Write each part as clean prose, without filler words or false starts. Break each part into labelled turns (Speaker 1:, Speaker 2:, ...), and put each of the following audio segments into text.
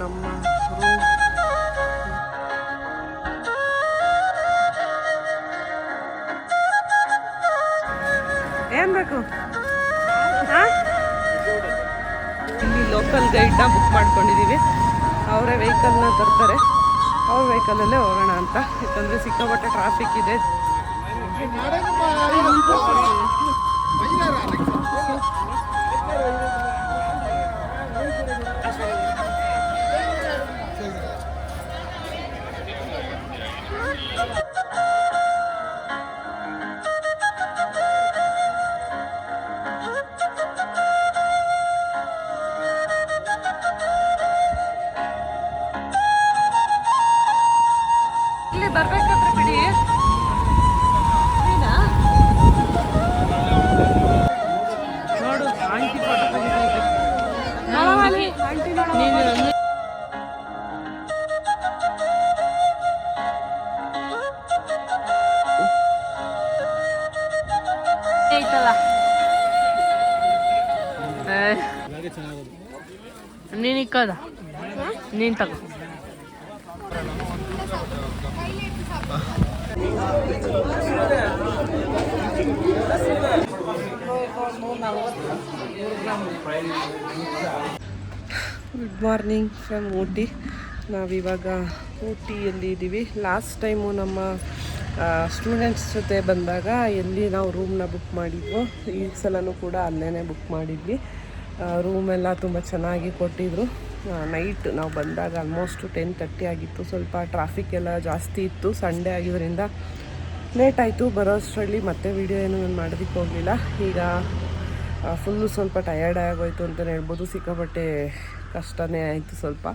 Speaker 1: ನಮ್ಮ ರೂಮ್. ಏನು ಬೇಕು? ಇಲ್ಲಿ ಲೋಕಲ್ ಗೈಡ್ನ ಬುಕ್ ಮಾಡ್ಕೊಂಡಿದ್ದೀವಿ. ಅವರೇ ವೆಹಿಕಲ್ನ ತರ್ತಾರೆ. ಅವ್ರ ವೆಹಿಕಲಲ್ಲೇ ಹೋಗೋಣ ಅಂತ. ಯಾಕಂದರೆ ಸಿಕ್ಕಾಪಟ್ಟೆ ಟ್ರಾಫಿಕ್ ಇದೆ. ಇಲ್ಲಿ ಬರ್ಬೇಕಾದ್ರೆ ಬಿಡಿ. ನೋಡು ಆಂಟಿ ಫೋಟೋ ತೆಗಿತೈತೆ. ಆಂಟಿ ನೋಡು. ನೀನು ಇಕ್ಕದ ನೀನು ತಗೋ. Good morning from Ooty. ನಾವಿವಾಗ ಊಟಿಯಲ್ಲಿ ಇದ್ದೀವಿ. ಲಾಸ್ಟ್ ಟೈಮು ನಮ್ಮ ಸ್ಟೂಡೆಂಟ್ಸ್ ಜೊತೆ ಬಂದಾಗ ಎಲ್ಲಿ ನಾವು ರೂಮ್ನ ಬುಕ್ ಮಾಡಿದ್ವೋ ಈ ಸಲನೂ ಕೂಡ ಅಲ್ಲೇ ಬುಕ್ ಮಾಡಿದ್ವಿ. ರೂಮೆಲ್ಲ ತುಂಬ ಚೆನ್ನಾಗಿ ಕೊಟ್ಟಿದ್ದರು. ನೈಟ್ ನಾವು ಬಂದಾಗ ಆಲ್ಮೋಸ್ಟ್ 10:30 ಆಗಿತ್ತು. ಸ್ವಲ್ಪ ಟ್ರಾಫಿಕ್ ಎಲ್ಲ ಜಾಸ್ತಿ ಇತ್ತು. ಸಂಡೇ ಆಗಿದ್ದರಿಂದ ಲೇಟ್ ಆಯಿತು ಬರೋಷ್ಟರಲ್ಲಿ. ಮತ್ತೆ ವೀಡಿಯೋ ಏನು ನಾನು ಮಾಡೋದಕ್ಕೆ ಹೋಗಲಿಲ್ಲ. ಈಗ ಫುಲ್ಲು ಸ್ವಲ್ಪ ಟಯರ್ಡ್ ಆಗೋಯ್ತು ಅಂತಲೇ ಹೇಳ್ಬೋದು. ಸಿಕ್ಕಾಪಟ್ಟೆ ಕಷ್ಟನೇ ಆಯಿತು. ಸ್ವಲ್ಪ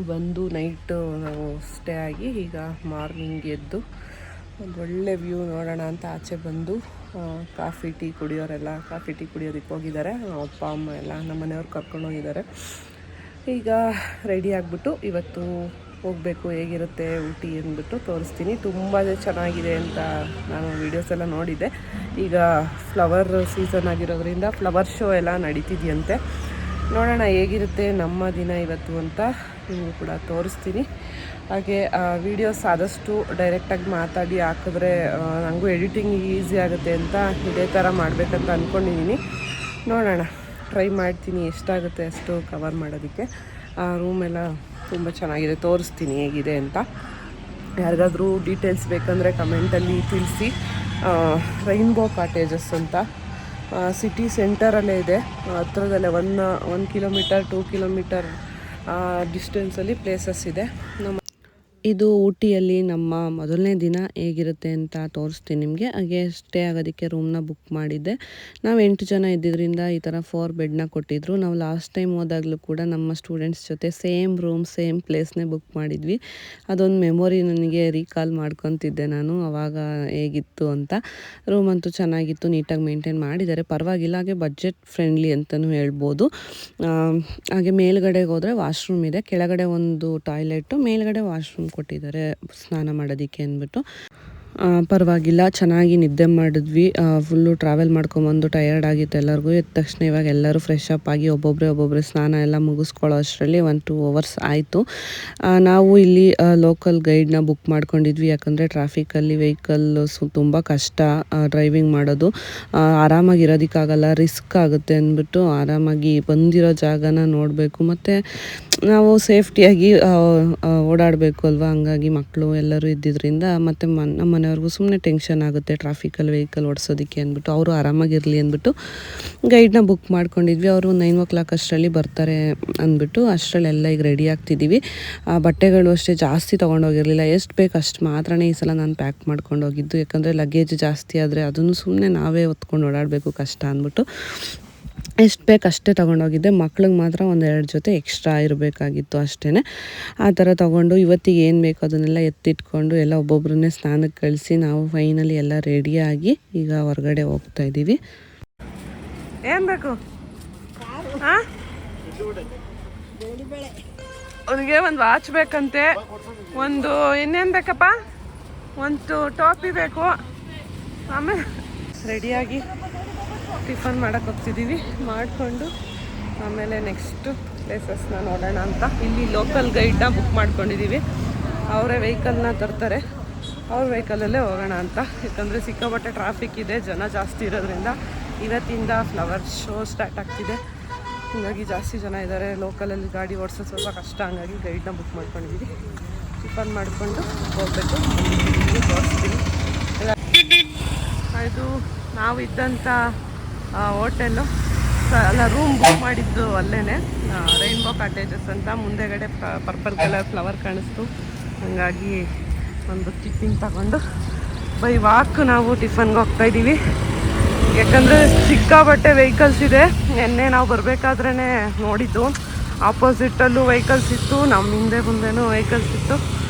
Speaker 1: ಬಂದು ನೈಟು ನಾವು ಸ್ಟೇ ಆಗಿ ಈಗ ಮಾರ್ನಿಂಗ್ ಎದ್ದು ಒಂದು ಒಳ್ಳೆ ವ್ಯೂ ನೋಡೋಣ ಅಂತ ಆಚೆ ಬಂದು ಕಾಫಿ ಟೀ ಕುಡಿಯೋರೆಲ್ಲ ಕಾಫಿ ಟೀ ಕುಡಿಯೋದಕ್ಕೆ ಹೋಗಿದ್ದಾರೆ. ಅಪ್ಪ ಅಮ್ಮ ಎಲ್ಲ ನಮ್ಮ ಮನೆಯವ್ರು ಕರ್ಕೊಂಡು ಹೋಗಿದ್ದಾರೆ. ಈಗ ರೆಡಿ ಆಗಿಬಿಟ್ಟು ಇವತ್ತು ಹೋಗಬೇಕು. ಹೇಗಿರುತ್ತೆ ಊಟಿ ಅಂದ್ಬಿಟ್ಟು ತೋರಿಸ್ತೀನಿ. ತುಂಬ ಚೆನ್ನಾಗಿದೆ ಅಂತ ನಾನು ವೀಡಿಯೋಸ್ ಎಲ್ಲ ನೋಡಿದ್ದೆ. ಈಗ ಫ್ಲವರ್ ಸೀಸನ್ ಆಗಿರೋದ್ರಿಂದ ಫ್ಲವರ್ ಶೋ ಎಲ್ಲ ನಡೀತಿದೆಯಂತೆ. ನೋಡೋಣ ಹೇಗಿರುತ್ತೆ ನಮ್ಮ ದಿನ ಇವತ್ತು ಅಂತ ನಿಮಗೂ ಕೂಡ ತೋರಿಸ್ತೀನಿ. ಹಾಗೆ ವೀಡಿಯೋಸ್ ಆದಷ್ಟು ಡೈರೆಕ್ಟಾಗಿ ಮಾತಾಡಿ ಹಾಕಿದ್ರೆ ನನಗೂ ಎಡಿಟಿಂಗ್ ಈಸಿ ಆಗುತ್ತೆ ಅಂತ ಇದೇ ಥರ ಮಾಡಬೇಕಂತ ಅಂದ್ಕೊಂಡಿದ್ದೀನಿ. ನೋಡೋಣ, ಟ್ರೈ ಮಾಡ್ತೀನಿ. ಎಷ್ಟಾಗುತ್ತೆ ಅಷ್ಟು ಕವರ್ ಮಾಡೋದಕ್ಕೆ. ರೂಮೆಲ್ಲ ತುಂಬ ಚೆನ್ನಾಗಿದೆ, ತೋರಿಸ್ತೀನಿ ಹೇಗಿದೆ ಅಂತ. ಯಾರಿಗಾದರೂ ಡೀಟೇಲ್ಸ್ ಬೇಕಂದರೆ ಕಮೆಂಟಲ್ಲಿ ತಿಳಿಸಿ. ರೈನ್ಬೋ ಕಾಟೇಜಸ್ ಅಂತ ಸಿಟಿ ಸೆಂಟರಲ್ಲೇ ಇದೆ. ಹತ್ರದಲ್ಲೇ 1 ಕಿಲೋಮೀಟರ್ 2 ಕಿಲೋಮೀಟರ್ ಡಿಸ್ಟೆನ್ಸಲ್ಲಿ ಪ್ಲೇಸಸ್ ಇದೆ. ಇದು ಊಟಿಯಲ್ಲಿ ನಮ್ಮ ಮೊದಲನೇ ದಿನ ಹೇಗಿರುತ್ತೆ ಅಂತ ತೋರಿಸ್ತೀನಿ ನಿಮಗೆ. ಹಾಗೆ ಸ್ಟೇ ಆಗೋದಕ್ಕೆ ರೂಮ್ನ ಬುಕ್ ಮಾಡಿದ್ದೆ. ನಾವು 8 ಜನ ಇದ್ದಿದ್ದರಿಂದ ಈ ಥರ 4 ಬೆಡ್ನ ಕೊಟ್ಟಿದ್ರು. ನಾವು ಲಾಸ್ಟ್ ಟೈಮ್ ಹೋದಾಗಲೂ ಕೂಡ ನಮ್ಮ ಸ್ಟೂಡೆಂಟ್ಸ್ ಜೊತೆ ಸೇಮ್ ರೂಮ್ ಸೇಮ್ ಪ್ಲೇಸ್ನೇ ಬುಕ್ ಮಾಡಿದ್ವಿ. ಅದೊಂದು ಮೆಮೊರಿ ನನಗೆ ರೀಕಾಲ್ ಮಾಡ್ಕೊತಿದ್ದೆ ನಾನು ಆವಾಗ ಹೇಗಿತ್ತು ಅಂತ. ರೂಮ್ ಅಂತೂ ಚೆನ್ನಾಗಿತ್ತು, ನೀಟಾಗಿ ಮೇಂಟೈನ್ ಮಾಡಿದ್ದಾರೆ, ಪರವಾಗಿಲ್ಲ. ಹಾಗೆ ಬಡ್ಜೆಟ್ ಫ್ರೆಂಡ್ಲಿ ಅಂತಲೂ ಹೇಳ್ಬೋದು. ಹಾಗೆ ಮೇಲ್ಗಡೆಗೆ ಹೋದರೆ ವಾಶ್ರೂಮ್ ಇದೆ, ಕೆಳಗಡೆ ಒಂದು ಟಾಯ್ಲೆಟು, ಮೇಲ್ಗಡೆ ವಾಶ್ರೂಮ್ ಕೊಟ್ಟಿದ್ದಾರೆ ಸ್ನಾನ ಮಾಡೋದಕ್ಕೆ ಅಂದ್ಬಿಟ್ಟು. ಪರವಾಗಿಲ್ಲ, ಚೆನ್ನಾಗಿ ನಿದ್ದೆ ಮಾಡಿದ್ವಿ. ಫುಲ್ಲು ಟ್ರಾವೆಲ್ ಮಾಡ್ಕೊಂಬಂದು ಟಯರ್ಡ್ ಆಗಿತ್ತು ಎಲ್ಲರಿಗೂ. ಎದ್ದ ತಕ್ಷಣ ಇವಾಗ ಎಲ್ಲರೂ ಫ್ರೆಶ್ ಅಪ್ ಆಗಿ ಒಬ್ಬೊಬ್ಬರೇ ಸ್ನಾನ ಎಲ್ಲ ಮುಗಿಸ್ಕೊಳ್ಳೋ ಅಷ್ಟರಲ್ಲಿ 1-2 ಅವರ್ಸ್ ಆಯಿತು. ನಾವು ಇಲ್ಲಿ ಲೋಕಲ್ ಗೈಡ್ನ ಬುಕ್ ಮಾಡ್ಕೊಂಡಿದ್ವಿ. ಯಾಕಂದರೆ ಟ್ರಾಫಿಕಲ್ಲಿ ವೆಹಿಕಲ್ ತುಂಬ ಕಷ್ಟ ಡ್ರೈವಿಂಗ್ ಮಾಡೋದು. ಆರಾಮಾಗಿರೋದಕ್ಕಾಗಲ್ಲ, ರಿಸ್ಕ್ ಆಗುತ್ತೆ ಅಂದ್ಬಿಟ್ಟು ಆರಾಮಾಗಿ ಬಂದಿರೋ ಜಾಗನ ನೋಡಬೇಕು, ಮತ್ತು ನಾವು ಸೇಫ್ಟಿಯಾಗಿ ಓಡಾಡಬೇಕು ಅಲ್ವಾ. ಹಂಗಾಗಿ ಮಕ್ಕಳು ಎಲ್ಲರೂ ಇದ್ದಿದ್ದರಿಂದ ಮತ್ತು ನಮ್ಮ ಮನೆಯವ್ರಿಗೂ ಸುಮ್ಮನೆ ಟೆನ್ಷನ್ ಆಗುತ್ತೆ ಟ್ರಾಫಿಕಲ್ಲಿ ವೆಹಿಕಲ್ ಓಡಿಸೋದಕ್ಕೆ ಅಂದ್ಬಿಟ್ಟು, ಅವರು ಆರಾಮಾಗಿರಲಿ ಅಂದ್ಬಿಟ್ಟು ಗೈಡ್ನ ಬುಕ್ ಮಾಡ್ಕೊಂಡಿದ್ವಿ. ಅವರು 9 o'clock ಅಷ್ಟರಲ್ಲಿ ಬರ್ತಾರೆ ಅಂದ್ಬಿಟ್ಟು ಅಷ್ಟರಲ್ಲೆಲ್ಲ ಈಗ ರೆಡಿ ಆಗ್ತಿದ್ದೀವಿ. ಬಟ್ಟೆಗಳು ಅಷ್ಟೇ ಜಾಸ್ತಿ ತೊಗೊಂಡೋಗಿರಲಿಲ್ಲ, ಎಷ್ಟು ಬೇಕು ಅಷ್ಟು ಮಾತ್ರನೇ ಈ ಸಲ ನಾನು ಪ್ಯಾಕ್ ಮಾಡ್ಕೊಂಡು ಹೋಗಿದ್ದು. ಯಾಕಂದರೆ ಲಗೇಜ್ ಜಾಸ್ತಿ ಆದರೆ ಅದನ್ನು ಸುಮ್ಮನೆ ನಾವೇ ಹೊತ್ಕೊಂಡು ಓಡಾಡಬೇಕು ಕಷ್ಟ ಅಂದ್ಬಿಟ್ಟು ಎಷ್ಟು ಬೇಕು ಅಷ್ಟೇ ತೊಗೊಂಡೋಗಿದ್ದೆ. ಮಕ್ಳಿಗೆ ಮಾತ್ರ 1-2 ಜೊತೆ ಎಕ್ಸ್ಟ್ರಾ ಇರಬೇಕಾಗಿತ್ತು ಅಷ್ಟೇ. ಆ ಥರ ತೊಗೊಂಡು ಇವತ್ತಿಗೆ ಏನು ಬೇಕು ಅದನ್ನೆಲ್ಲ ಎತ್ತಿಟ್ಕೊಂಡು ಎಲ್ಲ ಒಬ್ಬೊಬ್ಬರನ್ನೇ ಸ್ನಾನಕ್ಕೆ ಕಳಿಸಿ ನಾವು ಫೈನಲಿ ಎಲ್ಲ ರೆಡಿಯಾಗಿ ಈಗ ಹೊರಗಡೆ ಹೋಗ್ತಾ ಇದ್ದೀವಿ. ಏನು ಬೇಕು? ಅವನಿಗೆ ಒಂದು ವಾಚ್ ಬೇಕಂತೆ, ಒಂದು ಇನ್ನೇನು ಬೇಕಪ್ಪ, ಒಂದು ಟಾಪಿ ಬೇಕು. ಆಮೇಲೆ ರೆಡಿಯಾಗಿ ಟಿಫನ್ ಮಾಡೋಕ್ಕೆ ಹೋಗ್ತಿದ್ದೀವಿ. ಮಾಡಿಕೊಂಡು ಆಮೇಲೆ ನೆಕ್ಸ್ಟು ಪ್ಲೇಸಸ್ನ ನೋಡೋಣ ಅಂತ. ಇಲ್ಲಿ ಲೋಕಲ್ ಗೈಡ್ನ ಬುಕ್ ಮಾಡ್ಕೊಂಡಿದ್ದೀವಿ. ಅವರೇ ವೆಹಿಕಲ್ನ ತರ್ತಾರೆ, ಅವ್ರ ವೆಹಿಕಲಲ್ಲೇ ಹೋಗೋಣ ಅಂತ. ಯಾಕಂದರೆ ಸಿಕ್ಕಾಪಟ್ಟೆ ಟ್ರಾಫಿಕ್ ಇದೆ, ಜನ ಜಾಸ್ತಿ ಇರೋದ್ರಿಂದ. ಇವತ್ತಿಂದ ಫ್ಲವರ್ ಶೋ ಸ್ಟಾರ್ಟ್ ಆಗ್ತಿದೆ, ಹೀಗಾಗಿ ಜಾಸ್ತಿ ಜನ ಇದ್ದಾರೆ. ಲೋಕಲಲ್ಲಿ ಗಾಡಿ ಓಡಿಸೋದು ಸ್ವಲ್ಪ ಕಷ್ಟ, ಹಂಗಾಗಿ ಗೈಡ್ನ ಬುಕ್ ಮಾಡ್ಕೊಂಡಿದ್ದೀವಿ. ಟಿಫನ್ ಮಾಡಿಕೊಂಡು ಹೋಗಬೇಕು, ತೋರಿಸ್ತೀನಿ. ಇದು ನಾವು ಇದ್ದಂಥ ಹೋಟೆಲ್ಲು ಅಲ್ಲ, ರೂಮ್ ಬುಕ್ ಮಾಡಿದ್ದು ಅಲ್ಲೇ, ರೈನ್ಬೋ ಕಾಟೇಜಸ್ ಅಂತ. ಮುಂದೆಗಡೆ ಪರ್ಪಲ್ ಕಲರ್ ಫ್ಲವರ್ ಕಾಣಿಸ್ತು, ಹಾಗಾಗಿ ಒಂದು ಟಿಫಿನ್ ತಗೊಂಡು ಬೈ ವಾಕ್ ನಾವು ಟಿಫನ್ಗೆ ಹೋಗ್ತಾಯಿದ್ದೀವಿ. ಯಾಕಂದರೆ ಸಿಕ್ಕಾಬಟ್ಟೆ ವೆಹಿಕಲ್ಸ್ ಇದೆ. ನಿನ್ನೆ ನಾವು ಬರಬೇಕಾದ್ರೇ ನೋಡಿದ್ದು, ಆಪೋಸಿಟಲ್ಲೂ ವೆಹಿಕಲ್ಸ್ ಇತ್ತು, ನಮ್ಮ ಹಿಂದೆ ಮುಂದೆನೂ ವೆಹಿಕಲ್ಸ್ ಇತ್ತು.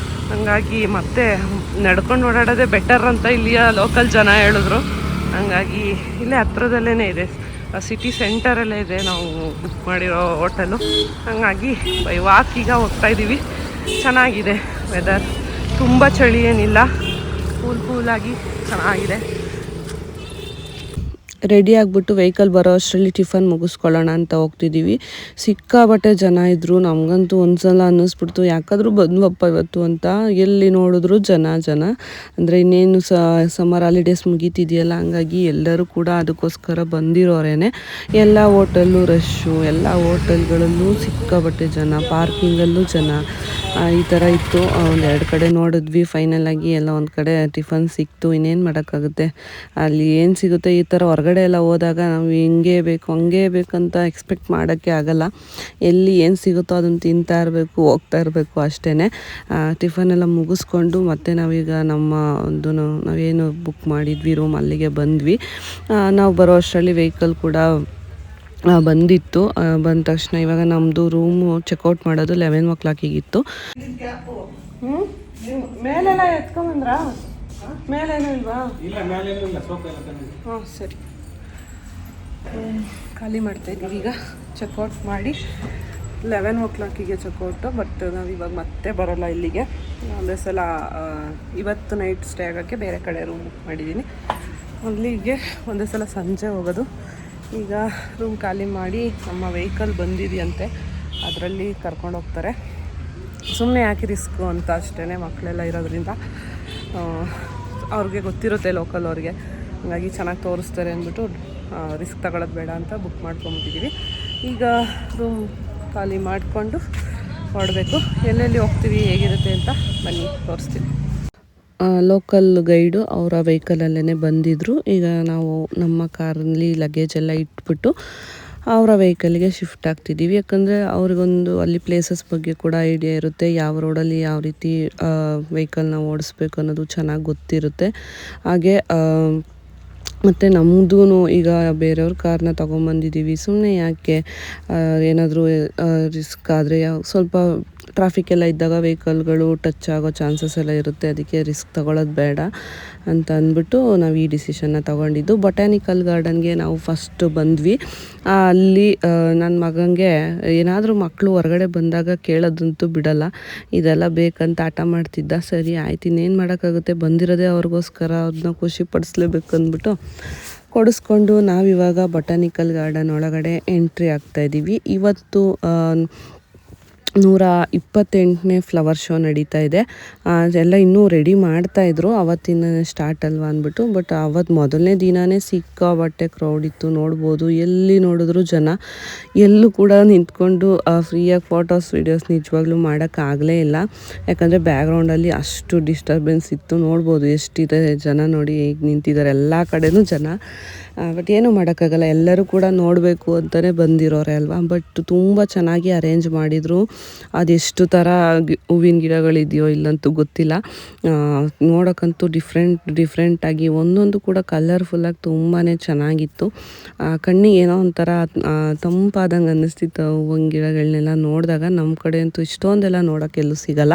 Speaker 1: ಹಾಗಾಗಿ ಮತ್ತೆ ನಡ್ಕೊಂಡು ಓಡಾಡೋದೇ ಬೆಟರ್ ಅಂತ ಇಲ್ಲಿಯ ಲೋಕಲ್ ಜನ ಹೇಳಿದ್ರು. ಹಾಗಾಗಿ ಇಲ್ಲೇ ಹತ್ರದಲ್ಲೇ ಇದೆ, ಸಿಟಿ ಸೆಂಟರಲ್ಲೇ ಇದೆ ನಾವು ಬುಕ್ ಮಾಡಿರೋ ಹೋಟೆಲು. ಹಾಗಾಗಿ ಬೈ ವಾಕ್ ಈಗ ಹೋಗ್ತಾಯಿದ್ದೀವಿ. ಚೆನ್ನಾಗಿದೆ ವೆದರ್, ತುಂಬ ಚಳಿ ಏನಿಲ್ಲ, ಕೂಲಾಗಿ ಚೆನ್ನಾಗಿದೆ. ರೆಡಿ ಆಗಿಬಿಟ್ಟು ವೆಹಿಕಲ್ ಬರೋ ಅಷ್ಟರಲ್ಲಿ ಟಿಫನ್ ಮುಗಿಸ್ಕೊಳ್ಳೋಣ ಅಂತ ಹೋಗ್ತಿದ್ದೀವಿ. ಸಿಕ್ಕಾಬಟ್ಟೆ ಜನ ಇದ್ದರು. ನಮಗಂತೂ ಒಂದ್ಸಲ ಅನ್ನಿಸ್ಬಿಡ್ತು, ಯಾಕಾದರೂ ಬಂದ್ವಪ್ಪ ಇವತ್ತು ಅಂತ. ಎಲ್ಲಿ ನೋಡಿದ್ರು ಜನ ಅಂದರೆ ಇನ್ನೇನು ಸಮ್ಮರ್ ಹಾಲಿಡೇಸ್ ಮುಗೀತಿದೆಯಲ್ಲ, ಹಂಗಾಗಿ ಎಲ್ಲರೂ ಕೂಡ ಅದಕ್ಕೋಸ್ಕರ ಬಂದಿರೋರೇನೆ. ಎಲ್ಲ ಹೋಟೆಲ್ಲು ರಶ್ಶು, ಎಲ್ಲ ಹೋಟೆಲ್ಗಳಲ್ಲೂ ಸಿಕ್ಕಾಬಟ್ಟೆ ಜನ, ಪಾರ್ಕಿಂಗಲ್ಲೂ ಜನ, ಈ ಥರ ಇತ್ತು. ಒಂದೆರಡು ಕಡೆ ನೋಡಿದ್ವಿ, ಫೈನಲಾಗಿ ಎಲ್ಲ ಒಂದು ಕಡೆ ಟಿಫನ್ ಸಿಕ್ತು. ಇನ್ನೇನು ಮಾಡೋಕ್ಕಾಗುತ್ತೆ, ಅಲ್ಲಿ ಏನು ಸಿಗುತ್ತೆ. ಈ ಥರ ಹೊರಗಡೆ ಎಲ್ಲ ಹೋದಾಗ ನಾವು ಹಿಂಗೆ ಬೇಕು ಹಂಗೆ ಬೇಕಂತ ಎಕ್ಸ್ಪೆಕ್ಟ್ ಮಾಡೋಕ್ಕೆ ಆಗಲ್ಲ. ಎಲ್ಲಿ ಏನು ಸಿಗುತ್ತೋ ಅದನ್ನು ತಿಂತಾ ಇರಬೇಕು, ಹೋಗ್ತಾ ಇರಬೇಕು ಅಷ್ಟೇ. ಟಿಫನ್ ಎಲ್ಲ ಮುಗಿಸ್ಕೊಂಡು ಮತ್ತೆ ನಾವೀಗ ನಾವೇನು ಬುಕ್ ಮಾಡಿದ್ವಿ ರೂಮ್, ಅಲ್ಲಿಗೆ ಬಂದ್ವಿ. ನಾವು ಬರೋ ಅಷ್ಟರಲ್ಲಿ ವೆಹಿಕಲ್ ಕೂಡ ಬಂದಿತ್ತು. ಬಂದ ತಕ್ಷಣ ಇವಾಗ ನಮ್ಮದು ರೂಮು ಚೆಕ್ಔಟ್ ಮಾಡೋದು 11 o'clock ಮೇಲೆಲ್ಲ ಎತ್ಕೊಂಬಂದ್ರ? ಮೇಲೇನೂ ಇಲ್ವಾ? ಹಾಂ ಸರಿ, ಖಾಲಿ ಮಾಡ್ತಾಯಿದ್ದೀವಿ ಈಗ. ಚೆಕ್ಔಟ್ ಮಾಡಿ 11 o'clock ಚೆಕ್ಔಟು. ಬಟ್ ನಾವು ಇವಾಗ ಮತ್ತೆ ಬರೋಲ್ಲ ಇಲ್ಲಿಗೆ. ಒಂದೇ ಸಲ ಇವತ್ತು ನೈಟ್ ಸ್ಟೇ ಆಗೋಕ್ಕೆ ಬೇರೆ ಕಡೆ ರೂಮ್ ಬುಕ್ ಮಾಡಿದ್ದೀನಿ. ಅಲ್ಲಿಗೆ ಒಂದೇ ಸಲ ಸಂಜೆ ಹೋಗೋದು. ಈಗ ರೂಮ್ ಖಾಲಿ ಮಾಡಿ ನಮ್ಮ ವೆಹಿಕಲ್ ಬಂದಿದೆಯಂತೆ, ಅದರಲ್ಲಿ ಕರ್ಕೊಂಡು ಹೋಗ್ತಾರೆ. ಸುಮ್ಮನೆ ಯಾಕೆ ರಿಸ್ಕು ಅಂತ ಅಷ್ಟೇ, ಮಕ್ಕಳೆಲ್ಲ ಇರೋದ್ರಿಂದ ಅವ್ರಿಗೆ ಗೊತ್ತಿರುತ್ತೆ ಲೋಕಲ್ ಅವ್ರಿಗೆ, ಹಾಗಾಗಿ ಚೆನ್ನಾಗಿ ತೋರಿಸ್ತಾರೆ ಅಂದ್ಬಿಟ್ಟು ರಿಸ್ಕ್ ತಗೊಳ್ಳೋದು ಬೇಡ ಅಂತ ಬುಕ್ ಮಾಡ್ಕೊಂಬಿಟ್ಟಿದ್ದೀವಿ. ಈಗ ರೂಮ್ ಖಾಲಿ ಮಾಡಿಕೊಂಡು ಹೊರಡಬೇಕು. ಎಲ್ಲೆಲ್ಲಿ ಹೋಗ್ತೀವಿ ಹೇಗಿರುತ್ತೆ ಅಂತ ಬನ್ನಿ ತೋರಿಸ್ತೀನಿ. ಲೋಕಲ್ ಗೈಡು ಅವರ ವೆಹಿಕಲಲ್ಲೇ ಬಂದಿದ್ದರು. ಈಗ ನಾವು ನಮ್ಮ ಕಾರಲ್ಲಿ ಲಗೇಜ್ ಎಲ್ಲ ಇಟ್ಬಿಟ್ಟು ಅವರ ವೆಹಿಕಲ್ಗೆ ಶಿಫ್ಟ್ ಆಗ್ತಿದ್ದೀವಿ. ಯಾಕಂದರೆ ಅವ್ರಿಗೊಂದು ಅಲ್ಲಿ ಪ್ಲೇಸಸ್ ಬಗ್ಗೆ ಕೂಡ ಐಡಿಯಾ ಇರುತ್ತೆ, ಯಾವ ರೋಡಲ್ಲಿ ಯಾವ ರೀತಿ ವೆಹಿಕಲ್ನ ಓಡಿಸ್ಬೇಕು ಅನ್ನೋದು ಚೆನ್ನಾಗಿ ಗೊತ್ತಿರುತ್ತೆ. ಹಾಗೆ ಮತ್ತು ನಮ್ಮದೂ ಈಗ ಬೇರೆಯವ್ರ ಕಾರ್ನ ತೊಗೊಂಬಂದಿದ್ದೀವಿ. ಸುಮ್ಮನೆ ಯಾಕೆ ಏನಾದರೂ ರಿಸ್ಕ್ ಆದರೆ ಸ್ವಲ್ಪ ಟ್ರಾಫಿಕ್ ಎಲ್ಲ ಇದ್ದಾಗ ವೆಹಿಕಲ್ಗಳು ಟಚ್ ಆಗೋ ಚಾನ್ಸಸ್ ಎಲ್ಲ ಇರುತ್ತೆ, ಅದಕ್ಕೆ ರಿಸ್ಕ್ ತೊಗೊಳ್ಳೋದು ಬೇಡ ಅಂತ ಅಂದ್ಬಿಟ್ಟು ನಾವು ಈ ಡಿಸಿಷನ್ನ ತೊಗೊಂಡಿದ್ದು. ಬೊಟ್ಯಾನಿಕಲ್ ಗಾರ್ಡನ್ಗೆ ನಾವು ಫಸ್ಟ್ ಬಂದ್ವಿ. ಅಲ್ಲಿ ನನ್ನ ಮಗನಿಗೆ ಏನಾದರೂ ಮಕ್ಕಳು ಹೊರಗಡೆ ಬಂದಾಗ ಕೇಳೋದಂತೂ ಬಿಡಲ್ಲ, ಇದೆಲ್ಲ ಬೇಕಂತ ಆಟ ಮಾಡ್ತಿದ್ದ. ಸರಿ ಆಯ್ತು, ಇನ್ನೇನು ಮಾಡೋಕ್ಕಾಗುತ್ತೆ, ಬಂದಿರೋದೇ ಅವ್ರಿಗೋಸ್ಕರ, ಅವ್ರನ್ನ ಖುಷಿ ಪಡಿಸ್ಲೇಬೇಕು ಅಂದ್ಬಿಟ್ಟು ಕೊಡಿಸ್ಕೊಂಡು ನಾವಿವಾಗ ಬೊಟ್ಯಾನಿಕಲ್ ಗಾರ್ಡನ್ ಒಳಗಡೆ ಎಂಟ್ರಿ ಆಗ್ತಾಯಿದ್ದೀವಿ. ಇವತ್ತು 128ನೇ ಫ್ಲವರ್ ಶೋ ನಡೀತಾ ಇದೆ. ಎಲ್ಲ ಇನ್ನೂ ರೆಡಿ ಮಾಡ್ತಾಯಿದ್ರು, ಅವತ್ತಿನ ಸ್ಟಾರ್ಟ್ ಅಲ್ವಾ ಅಂದ್ಬಿಟ್ಟು. ಬಟ್ ಅವತ್ತು ಮೊದಲನೇ ದಿನವೇ ಸಿಕ್ಕಾಬಟ್ಟೆ ಕ್ರೌಡ್ ಇತ್ತು. ನೋಡ್ಬೋದು, ಎಲ್ಲಿ ನೋಡಿದ್ರು ಜನ. ಎಲ್ಲೂ ಕೂಡ ನಿಂತ್ಕೊಂಡು ಫ್ರೀಯಾಗಿ ಫೋಟೋಸ್ ವೀಡಿಯೋಸ್ ನಿಜವಾಗ್ಲೂ ಮಾಡೋಕ್ಕಾಗಲೇ ಇಲ್ಲ, ಯಾಕಂದರೆ ಬ್ಯಾಕ್ಗ್ರೌಂಡಲ್ಲಿ ಅಷ್ಟು ಡಿಸ್ಟರ್ಬೆನ್ಸ್ ಇತ್ತು. ನೋಡ್ಬೋದು ಎಷ್ಟಿದೆ ಜನ, ನೋಡಿ ಈಗ ನಿಂತಿದ್ದಾರೆ ಎಲ್ಲ ಕಡೆನೂ ಜನ. ಬಟ್ ಏನೂ ಮಾಡೋಕ್ಕಾಗಲ್ಲ, ಎಲ್ಲರೂ ಕೂಡ ನೋಡಬೇಕು ಅಂತಲೇ ಬಂದಿರೋರೆ ಅಲ್ವಾ. ಬಟ್ ತುಂಬ ಚೆನ್ನಾಗಿ ಅರೇಂಜ್ ಮಾಡಿದರು. ಅದೆಷ್ಟು ಥರ ಹೂವಿನ ಗಿಡಗಳಿದೆಯೋ ಇಲ್ಲಂತೂ ಗೊತ್ತಿಲ್ಲ. ನೋಡೋಕ್ಕಂತೂ ಡಿಫ್ರೆಂಟಾಗಿ ಒಂದೊಂದು ಕೂಡ ಕಲರ್ಫುಲ್ಲಾಗಿ ತುಂಬಾ ಚೆನ್ನಾಗಿತ್ತು. ಕಣ್ಣಿಗೆ ಏನೋ ಒಂಥರ ತಂಪಾದಂಗೆ ಅನ್ನಿಸ್ತಿತ್ತು ಹೂವಿನ ಗಿಡಗಳನ್ನೆಲ್ಲ ನೋಡಿದಾಗ. ನಮ್ಮ ಕಡೆ ಅಂತೂ ಇಷ್ಟೊಂದೆಲ್ಲ ನೋಡೋಕ್ಕೆಲ್ಲೂ ಸಿಗಲ್ಲ.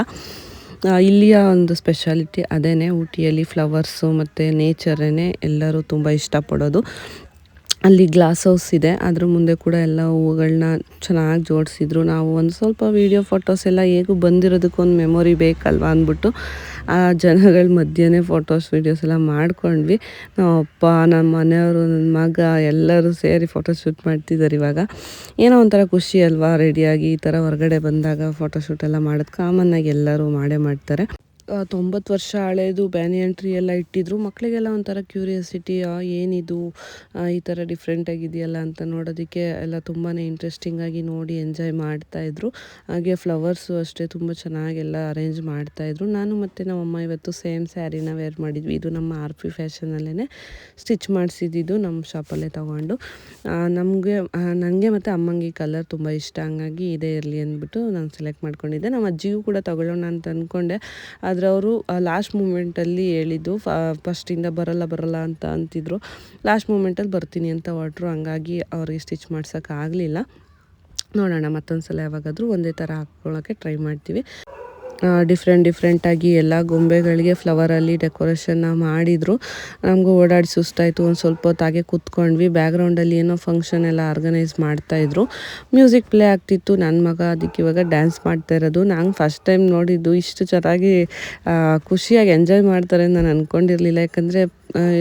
Speaker 1: ಇಲ್ಲಿಯ ಒಂದು ಸ್ಪೆಷಾಲಿಟಿ ಅದೇ, ಊಟಿಯಲ್ಲಿ ಫ್ಲವರ್ಸು ಮತ್ತು ನೇಚರನ್ನೇ ಎಲ್ಲರೂ ತುಂಬ ಇಷ್ಟಪಡೋದು. ಅಲ್ಲಿ ಗ್ಲಾಸ್ ಹೌಸ್ ಇದೆ, ಅದ್ರ ಮುಂದೆ ಕೂಡ ಎಲ್ಲ ಹೂವುಗಳನ್ನ ಚೆನ್ನಾಗಿ ಜೋಡಿಸಿದ್ರು. ನಾವು ಒಂದು ಸ್ವಲ್ಪ ವೀಡಿಯೋ ಫೋಟೋಸ್ ಎಲ್ಲ ಹೇಗೂ ಬಂದಿರೋದಕ್ಕೊಂದು ಮೆಮೊರಿ ಬೇಕಲ್ವ ಅಂದ್ಬಿಟ್ಟು ಆ ಜನಗಳ ಮಧ್ಯೆನೇ ಫೋಟೋಸ್ ವೀಡಿಯೋಸ್ ಎಲ್ಲ ಮಾಡ್ಕೊಂಡ್ವಿ. ನಮ್ಮ ಅಪ್ಪ, ನಮ್ಮ ಮನೆಯವರು, ನನ್ನ ಮಗ ಎಲ್ಲರೂ ಸೇರಿ ಫೋಟೋ ಶೂಟ್ ಮಾಡ್ತಿದ್ದಾರೆ. ಇವಾಗ ಏನೋ ಒಂಥರ ಖುಷಿ ಅಲ್ವಾ, ರೆಡಿಯಾಗಿ ಈ ಥರ ಹೊರಗಡೆ ಬಂದಾಗ ಫೋಟೋಶೂಟ್ ಎಲ್ಲ ಮಾಡೋದು ಕಾಮನ್ನಾಗಿ ಎಲ್ಲರೂ ಮಾಡೇ ಮಾಡ್ತಾರೆ. 90 ವರ್ಷ ಹಳೇದು ಬ್ಯಾನಿಯನ್ ಟ್ರೀ ಎಲ್ಲ ಇಟ್ಟಿದ್ರು. ಮಕ್ಕಳಿಗೆಲ್ಲ ಒಂಥರ ಕ್ಯೂರಿಯಾಸಿಟಿ, ಏನಿದು ಈ ಥರ ಡಿಫ್ರೆಂಟಾಗಿದೆಯಲ್ಲ ಅಂತ ನೋಡೋದಕ್ಕೆ ಎಲ್ಲ ತುಂಬಾ ಇಂಟ್ರೆಸ್ಟಿಂಗಾಗಿ ನೋಡಿ ಎಂಜಾಯ್ ಮಾಡ್ತಾಯಿದ್ರು. ಹಾಗೆ ಫ್ಲವರ್ಸು ಅಷ್ಟೇ ತುಂಬ ಚೆನ್ನಾಗೆಲ್ಲ ಅರೇಂಜ್ ಮಾಡ್ತಾಯಿದ್ರು. ನಾನು ಮತ್ತು ನಮ್ಮಮ್ಮ ಇವತ್ತು ಸೇಮ್ ಸ್ಯಾರಿನ ವೇರ್ ಮಾಡಿದ್ವಿ. ಇದು ನಮ್ಮ RP ಫ್ಯಾಷನಲ್ಲೇ ಸ್ಟಿಚ್ ಮಾಡಿಸಿದ್ದು, ನಮ್ಮ ಶಾಪಲ್ಲೇ ತೊಗೊಂಡು. ನನಗೆ ಮತ್ತು ಅಮ್ಮಂಗೆ ಈ ಕಲರ್ ತುಂಬ ಇಷ್ಟ, ಹಂಗಾಗಿ ಇದೇ ಇರಲಿ ಅಂದ್ಬಿಟ್ಟು ನಾನು ಸೆಲೆಕ್ಟ್ ಮಾಡ್ಕೊಂಡಿದ್ದೆ. ನಮ್ಮ ಅಜ್ಜಿಗೂ ಕೂಡ ತೊಗೊಳ್ಳೋಣ ಅಂತ ಅಂದ್ಕೊಂಡೆ. ಆದರೆ ಅವರು ಲಾಸ್ಟ್ ಮೂಮೆಂಟಲ್ಲಿ ಹೇಳಿದ್ದು, ಫಸ್ಟಿಂದ ಬರಲ್ಲ ಅಂತ ಅಂತಿದ್ರು. ಲಾಸ್ಟ್ ಮೂಮೆಂಟಲ್ಲಿ ಬರ್ತೀನಿ ಅಂತ ಹೊರಟ್ರು, ಹಂಗಾಗಿ ಅವ್ರಿಗೆ ಸ್ಟಿಚ್ ಮಾಡ್ಸೋಕ್ಕಾಗಲಿಲ್ಲ. ನೋಡೋಣ ಮತ್ತೊಂದು ಸಲ ಯಾವಾಗಾದರೂ ಒಂದೇ ಥರ ಹಾಕ್ಕೊಳ್ಳೋಕ್ಕೆ ಟ್ರೈ ಮಾಡ್ತೀವಿ. ಡಿಫ್ರೆಂಟಾಗಿ ಎಲ್ಲ ಗೊಂಬೆಗಳಿಗೆ ಫ್ಲವರಲ್ಲಿ ಡೆಕೋರೇಷನ್ನ ಮಾಡಿದರು. ನಮಗೂ ಓಡಾಡಿ ಸುಸ್ತಾಯಿತು. ಒಂದು ಸ್ವಲ್ಪ ಹೊತ್ತು ಹಾಗೆ ಕೂತ್ಕೊಂಡ್ವಿ. ಬ್ಯಾಕ್ಗ್ರೌಂಡಲ್ಲಿ ಏನೋ ಫಂಕ್ಷನ್ ಎಲ್ಲ ಆರ್ಗನೈಸ್ ಮಾಡ್ತಾಯಿದ್ರು. ಮ್ಯೂಸಿಕ್ ಪ್ಲೇ ಆಗ್ತಿತ್ತು. ನನ್ನ ಮಗ ಅದಕ್ಕೆ ಇವಾಗ ಡ್ಯಾನ್ಸ್ ಮಾಡ್ತಾ ಇರೋದು. ನಾನು ಫಸ್ಟ್ ಟೈಮ್ ನೋಡಿದ್ದು, ಇಷ್ಟು ಚೆನ್ನಾಗಿ ಖುಷಿಯಾಗಿ ಎಂಜಾಯ್ ಮಾಡ್ತಾರೆ ನಾನು ಅಂದ್ಕೊಂಡಿರಲಿಲ್ಲ. ಯಾಕಂದರೆ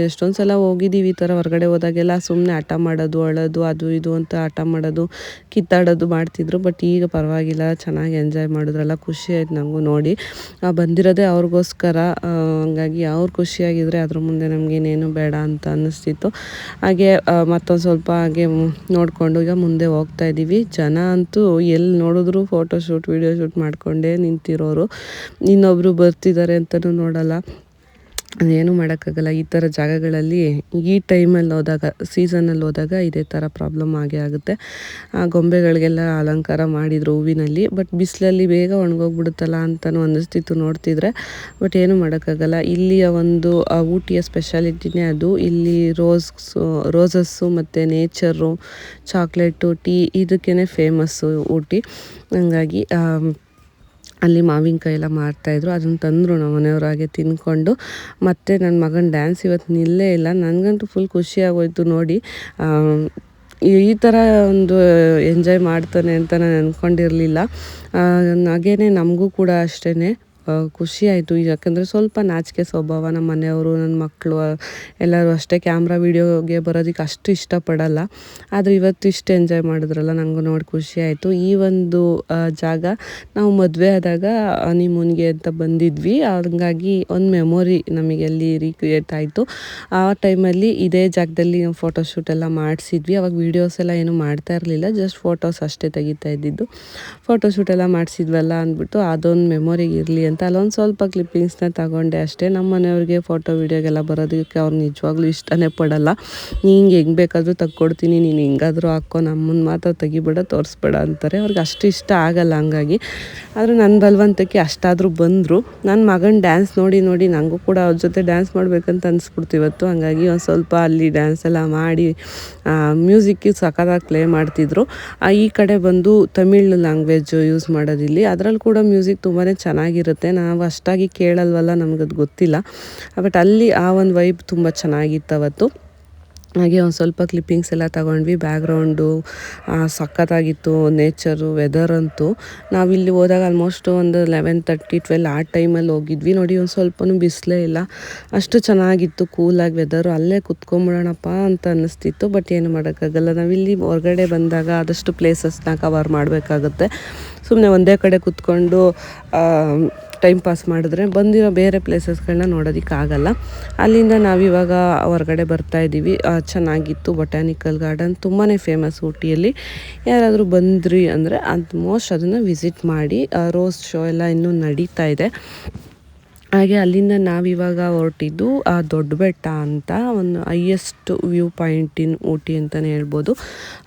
Speaker 1: ಎಷ್ಟೊಂದು ಸಲ ಹೋಗಿದ್ದೀವಿ ಈ ಥರ ಹೊರಗಡೆ ಹೋದಾಗೆಲ್ಲ ಸುಮ್ಮನೆ ಹಠ ಮಾಡೋದು, ಅಳೋದು, ಅದು ಇದು ಅಂತ ಹಠ ಮಾಡೋದು, ಕಿತ್ತಾಡೋದು ಮಾಡ್ತಿದ್ರು. ಬಟ್ ಈಗ ಪರವಾಗಿಲ್ಲ, ಚೆನ್ನಾಗಿ ಎಂಜಾಯ್ ಮಾಡಿದ್ರಲ್ಲ, ಖುಷಿ ಆಯ್ತು ನನಗೂ ನೋಡಿ. ಬಂದಿರೋದೇ ಅವ್ರಿಗೋಸ್ಕರ, ಹಂಗಾಗಿ ಅವ್ರು ಖುಷಿಯಾಗಿದ್ದರೆ ಅದ್ರ ಮುಂದೆ ನಮಗೇನೇನು ಬೇಡ ಅಂತ ಅನ್ನಿಸ್ತಿತ್ತು. ಹಾಗೆ ಮತ್ತೊಂದು ಸ್ವಲ್ಪ ಹಾಗೆ ನೋಡಿಕೊಂಡು ಈಗ ಮುಂದೆ ಹೋಗ್ತಾ ಇದ್ದೀವಿ. ಜನ ಅಂತೂ ಎಲ್ಲಿ ನೋಡಿದ್ರು ಫೋಟೋಶೂಟ್ ವಿಡಿಯೋ ಶೂಟ್ ಮಾಡಿಕೊಂಡೇ ನಿಂತಿರೋರು. ಇನ್ನೊಬ್ಬರು ಬರ್ತಿದ್ದಾರೆ ಅಂತಲೂ ನೋಡಲ್ಲ. ಅದೇನು ಮಾಡೋಕ್ಕಾಗಲ್ಲ. ಈ ಥರ ಜಾಗಗಳಲ್ಲಿ ಈ ಟೈಮಲ್ಲಿ ಹೋದಾಗ, ಸೀಸನಲ್ಲಿ ಹೋದಾಗ ಇದೇ ಥರ ಪ್ರಾಬ್ಲಮ್ ಆಗೇ ಆಗುತ್ತೆ. ಗೊಂಬೆಗಳಿಗೆಲ್ಲ ಅಲಂಕಾರ ಮಾಡಿದರು ಹೂವಿನಲ್ಲಿ. ಬಟ್ ಬಿಸಿಲಲ್ಲಿ ಬೇಗ ಒಣಗೋಗ್ಬಿಡುತ್ತಲ್ಲ ಅಂತಲೂ ಅನ್ನಿಸ್ತಿತ್ತು ನೋಡ್ತಿದ್ರೆ. ಬಟ್ ಏನು ಮಾಡೋಕ್ಕಾಗಲ್ಲ. ಇಲ್ಲಿಯ ಒಂದು ಊಟಿಯ ಸ್ಪೆಷಾಲಿಟಿನೇ ಅದು. ಇಲ್ಲಿ ರೋಸಸ್ಸು ಮತ್ತು ನೇಚರು, ಚಾಕ್ಲೇಟು, ಟೀ ಇದಕ್ಕೇ ಫೇಮಸ್ಸು ಊಟಿ. ಹಂಗಾಗಿ ಅಲ್ಲಿ ಮಾವಿನಕಾಯಿ ಎಲ್ಲ ಮಾರ್ತಾಯಿದ್ರು. ಅದನ್ನು ತಂದರು ನಮ್ಮ ಮನೆಯವರು. ಹಾಗೆ ತಿಂದ್ಕೊಂಡು ಮತ್ತು ನನ್ನ ಮಗನ ಡ್ಯಾನ್ಸ್ ಇವತ್ತು ನಿಲ್ಲೇ ಇಲ್ಲ. ನನಗಂತೂ ಫುಲ್ ಖುಷಿಯಾಗೋಯ್ತು ನೋಡಿ. ಈ ಥರ ಒಂದು ಎಂಜಾಯ್ ಮಾಡ್ತಾನೆ ಅಂತ ನಾನು ಅಂದ್ಕೊಂಡಿರಲಿಲ್ಲ. ಹಾಗೇ ನಮಗೂ ಕೂಡ ಅಷ್ಟೇ ಖುಷಿ ಆಯಿತು. ಯಾಕಂದರೆ ಸ್ವಲ್ಪ ನಾಚಿಕೆ ಸ್ವಭಾವ ನಮ್ಮ ಮನೆಯವರು, ನನ್ನ ಮಕ್ಕಳು ಎಲ್ಲರೂ ಅಷ್ಟೇ ಕ್ಯಾಮ್ರಾ ವೀಡಿಯೋಗೆ ಬರೋದಕ್ಕೆ ಅಷ್ಟು ಇಷ್ಟಪಡಲ್ಲ. ಆದರೆ ಇವತ್ತು ಇಷ್ಟು ಎಂಜಾಯ್ ಮಾಡಿದ್ರಲ್ಲ, ನನಗೂ ನೋಡಿ ಖುಷಿ ಆಯಿತು. ಈ ಒಂದು ಜಾಗ ನಾವು ಮದುವೆ ಆದಾಗ ಹನಿಮೂನ್ಗೆ ಅಂತ ಬಂದಿದ್ವಿ. ಹಂಗಾಗಿ ಒಂದು ಮೆಮೊರಿ ನಮಗೆ ಅಲ್ಲಿ ರೀಕ್ರಿಯೇಟ್ ಆಯಿತು. ಆ ಟೈಮಲ್ಲಿ ಇದೇ ಜಾಗದಲ್ಲಿ ನಾವು ಫೋಟೋಶೂಟ್ ಎಲ್ಲ ಮಾಡಿಸಿದ್ವಿ. ಅವಾಗ ವೀಡಿಯೋಸ್ ಎಲ್ಲ ಏನೂ ಮಾಡ್ತಾ ಇರಲಿಲ್ಲ, ಜಸ್ಟ್ ಫೋಟೋಸ್ ಅಷ್ಟೇ ತೆಗಿತಾ ಇದ್ದಿದ್ದು. ಫೋಟೋಶೂಟ್ ಎಲ್ಲ ಮಾಡಿಸಿದ್ವಲ್ಲ ಅಂದ್ಬಿಟ್ಟು ಅದೊಂದು ಮೆಮೊರಿಗೆ ಇರಲಿ ಅಂತ ಅಲ್ಲೊಂದು ಸ್ವಲ್ಪ ಕ್ಲಿಪ್ಪಿಂಗ್ಸ್ನ ತಗೊಂಡೆ ಅಷ್ಟೇ. ನಮ್ಮ ಮನೆಯವ್ರಿಗೆ ಫೋಟೋ ವೀಡಿಯೋಗೆಲ್ಲ ಬರೋದಕ್ಕೆ ಅವ್ರು ನಿಜವಾಗ್ಲೂ ಇಷ್ಟನೇ ಪಡಲ್ಲ. ಹಿಂಗೆ ಹೆಂಗೆ ಬೇಕಾದರೂ ತಕ್ಕೊಡ್ತೀನಿ, ನೀನು ಹಿಂಗಾದರೂ ಹಾಕ್ಕೋ, ನಮ್ಮನ್ನು ಮಾತ್ರ ತೆಗಿಬೇಡ, ತೋರಿಸ್ಬೇಡ ಅಂತಾರೆ. ಅವ್ರಿಗೆ ಅಷ್ಟು ಇಷ್ಟ ಆಗಲ್ಲ. ಹಂಗಾಗಿ ಆದರೆ ನನ್ನ ಬಲವಂತಕ್ಕೆ ಅಷ್ಟಾದರೂ ಬಂದರು. ನನ್ನ ಮಗನ ಡ್ಯಾನ್ಸ್ ನೋಡಿ ನನಗೂ ಕೂಡ ಅವ್ರ ಜೊತೆ ಡ್ಯಾನ್ಸ್ ಮಾಡಬೇಕಂತ ಅನಿಸ್ಬಿಡ್ತು ಇವತ್ತು. ಹಂಗಾಗಿ ಒಂದು ಸ್ವಲ್ಪ ಅಲ್ಲಿ ಡ್ಯಾನ್ಸ್ ಎಲ್ಲ ಮಾಡಿ ಮ್ಯೂಸಿಕ್ಕಿಗೆ ಸಖತ್ತಾಗಿ ಪ್ಲೇ ಮಾಡ್ತಿದ್ರು. ಈ ಕಡೆ ಬಂದು ತಮಿಳ್ ಲ್ಯಾಂಗ್ವೇಜ್ ಯೂಸ್ ಮಾಡೋದಿಲ್ಲಿ. ಅದರಲ್ಲಿ ಕೂಡ ಮ್ಯೂಸಿಕ್ ತುಂಬಾ ಚೆನ್ನಾಗಿರುತ್ತೆ. ನಾವು ಅಷ್ಟಾಗಿ ಕೇಳಲ್ವಲ್ಲ, ನಮಗದು ಗೊತ್ತಿಲ್ಲ. ಬಟ್ ಅಲ್ಲಿ ಆ ಒಂದು ವೈಬ್ ತುಂಬ ಚೆನ್ನಾಗಿತ್ತು ಅವತ್ತು. ಹಾಗೆ ಒಂದು ಸ್ವಲ್ಪ ಕ್ಲಿಪ್ಪಿಂಗ್ಸ್ ಎಲ್ಲ ತಗೊಂಡ್ವಿ. ಬ್ಯಾಕ್ಗ್ರೌಂಡು ಸಖತ್ತಾಗಿತ್ತು, ನೇಚರು, ವೆದರ್ ಅಂತೂ. ನಾವಿಲ್ಲಿ ಹೋದಾಗ ಆಲ್ಮೋಸ್ಟ್ ಒಂದು 11:30-12 ಆ ಟೈಮಲ್ಲಿ ಹೋಗಿದ್ವಿ ನೋಡಿ. ಒಂದು ಸ್ವಲ್ಪನೂ ಬಿಸಿಲೇ ಇಲ್ಲ, ಅಷ್ಟು ಚೆನ್ನಾಗಿತ್ತು, ಕೂಲಾಗಿ ವೆದರು. ಅಲ್ಲೇ ಕುತ್ಕೊಂಬಿಡೋಣಪ್ಪ ಅಂತ ಅನ್ನಿಸ್ತಿತ್ತು. ಬಟ್ ಏನು ಮಾಡೋಕ್ಕಾಗಲ್ಲ, ನಾವಿಲ್ಲಿ ಹೊರಗಡೆ ಬಂದಾಗ ಆದಷ್ಟು ಪ್ಲೇಸಸ್ನ ಕವರ್ ಮಾಡಬೇಕಾಗುತ್ತೆ. ಸುಮ್ಮನೆ ಒಂದೇ ಕಡೆ ಕುತ್ಕೊಂಡು ಟೈಮ್ ಪಾಸ್ ಮಾಡಿದ್ರೆ ಬಂದಿರೋ ಬೇರೆ ಪ್ಲೇಸಸ್ಗಳನ್ನ ನೋಡೋದಕ್ಕಾಗಲ್ಲ. ಅಲ್ಲಿಂದ ನಾವಿವಾಗ ಹೊರಗಡೆ ಬರ್ತಾಯಿದ್ದೀವಿ. ಚೆನ್ನಾಗಿತ್ತು. ಬೊಟ್ಯಾನಿಕಲ್ ಗಾರ್ಡನ್ ತುಂಬಾ ಫೇಮಸ್ ಊಟಿಯಲ್ಲಿ. ಯಾರಾದರೂ ಬಂದ್ರಿ ಅಂದರೆ ಆಲ್ಮೋಸ್ಟ್ ಅದನ್ನು ವಿಸಿಟ್ ಮಾಡಿ. ರೋಸ್ ಶೋ ಎಲ್ಲ ಇನ್ನೂ ನಡೀತಾ ಇದೆ. ಹಾಗೆ ಅಲ್ಲಿಂದ ನಾವಿವಾಗ ಹೊರಟಿದ್ದು ದೊಡ್ಡ ಬೆಟ್ಟ ಅಂತ, ಒಂದು highest view point in Ooty ಅಂತಲೇ ಹೇಳ್ಬೋದು.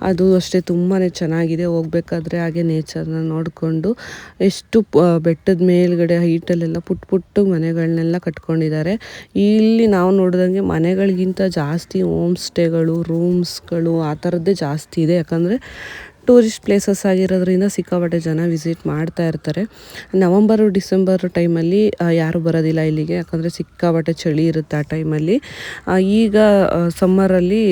Speaker 1: ಅದು ಅಷ್ಟೇ ತುಂಬಾ ಚೆನ್ನಾಗಿದೆ. ಹೋಗ್ಬೇಕಾದ್ರೆ ಹಾಗೆ ನೇಚರ್ನ ನೋಡಿಕೊಂಡು, ಎಷ್ಟು ಬೆಟ್ಟದ ಮೇಲ್ಗಡೆ ಹೈಟಲ್ಲೆಲ್ಲ ಪುಟ್ಟ ಮನೆಗಳನ್ನೆಲ್ಲ ಕಟ್ಕೊಂಡಿದ್ದಾರೆ. ಇಲ್ಲಿ ನಾವು ನೋಡಿದಂಗೆ ಮನೆಗಳಿಗಿಂತ ಜಾಸ್ತಿ ಹೋಮ್ ಸ್ಟೇಗಳು, ರೂಮ್ಸ್ಗಳು ಆ ಥರದ್ದೇ ಜಾಸ್ತಿ ಇದೆ. ಯಾಕಂದರೆ ಟೂರಿಸ್ಟ್ ಪ್ಲೇಸಸ್ ಆಗಿರೋದ್ರಿಂದ ಸಿಕ್ಕಾಪಟ್ಟೆ ಜನ ವಿಸಿಟ್ ಮಾಡ್ತಾ ಇರ್ತಾರೆ. ನವಂಬರು ಡಿಸೆಂಬರ್ ಟೈಮಲ್ಲಿ ಯಾರೂ ಬರೋದಿಲ್ಲ ಇಲ್ಲಿಗೆ, ಯಾಕಂದರೆ ಸಿಕ್ಕಾಪಟ್ಟೆ ಚಳಿ ಇರುತ್ತೆ ಆ ಟೈಮಲ್ಲಿ. ಈಗ ಸಮ್ಮರಲ್ಲಿ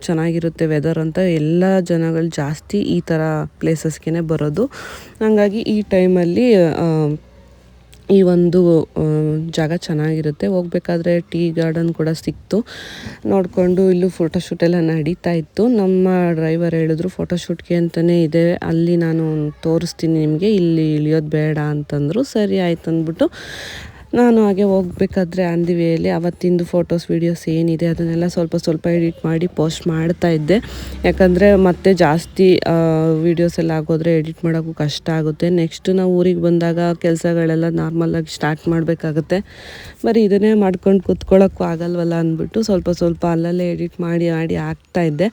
Speaker 1: ಚೆನ್ನಾಗಿರುತ್ತೆ ವೆದರ್ ಅಂತ ಎಲ್ಲ ಜನಗಳು ಜಾಸ್ತಿ ಈ ಥರ ಪ್ಲೇಸಸ್ಗೆ ಬರೋದು. ಹಾಗಾಗಿ ಈ ಟೈಮಲ್ಲಿ ಈ ಒಂದು ಜಾಗ ಚೆನ್ನಾಗಿರುತ್ತೆ. ಹೋಗ್ಬೇಕಾದ್ರೆ ಟೀ ಗಾರ್ಡನ್ ಕೂಡ ಸಿಕ್ತು, ನೋಡಿಕೊಂಡು ಇಲ್ಲೂ ಫೋಟೋಶೂಟ್ ಎಲ್ಲ ನಡೀತಾ ಇತ್ತು. ನಮ್ಮ ಡ್ರೈವರ್ ಹೇಳಿದ್ರು ಫೋಟೋಶೂಟ್ಗೆ ಅಂತಲೇ ಇದೆ, ಅಲ್ಲಿ ನಾನು ತೋರಿಸ್ತೀನಿ ನಿಮಗೆ, ಇಲ್ಲಿ ಇಳಿಯೋದು ಬೇಡ ಅಂತಂದರು. ಸರಿ ಆಯ್ತು ಅಂದ್ಬಿಟ್ಟು ನಾನು ಹಾಗೆ ಹೋಗ್ಬೇಕಾದ್ರೆ ಆನ್ ದಿ ವೇಯಲ್ಲಿ ಅವತ್ತಿಂದು ಫೋಟೋಸ್ ವೀಡಿಯೋಸ್ ಏನಿದೆ ಅದನ್ನೆಲ್ಲ ಸ್ವಲ್ಪ ಎಡಿಟ್ ಮಾಡಿ ಪೋಸ್ಟ್ ಮಾಡ್ತಾ ಇದ್ದೆ. ಯಾಕಂದರೆ ಮತ್ತೆ ಜಾಸ್ತಿ ವೀಡಿಯೋಸ್ ಎಲ್ಲ ಆಗೋದ್ರೆ ಎಡಿಟ್ ಮಾಡೋಕ್ಕೂ ಕಷ್ಟ ಆಗುತ್ತೆ. ನೆಕ್ಸ್ಟ್ ನಾವು ಊರಿಗೆ ಬಂದಾಗ ಕೆಲಸಗಳೆಲ್ಲ ನಾರ್ಮಲಾಗಿ ಸ್ಟಾರ್ಟ್ ಮಾಡಬೇಕಾಗುತ್ತೆ. ಬರೀ ಇದನ್ನೇ ಮಾಡ್ಕೊಂಡು ಕೂತ್ಕೊಳ್ಳೋಕ್ಕೂ ಆಗಲ್ವಲ್ಲ ಅಂದ್ಬಿಟ್ಟು ಸ್ವಲ್ಪ ಅಲ್ಲಲ್ಲೇ ಎಡಿಟ್ ಮಾಡಿ ಹಾಕ್ತಾಯಿದ್ದೆ.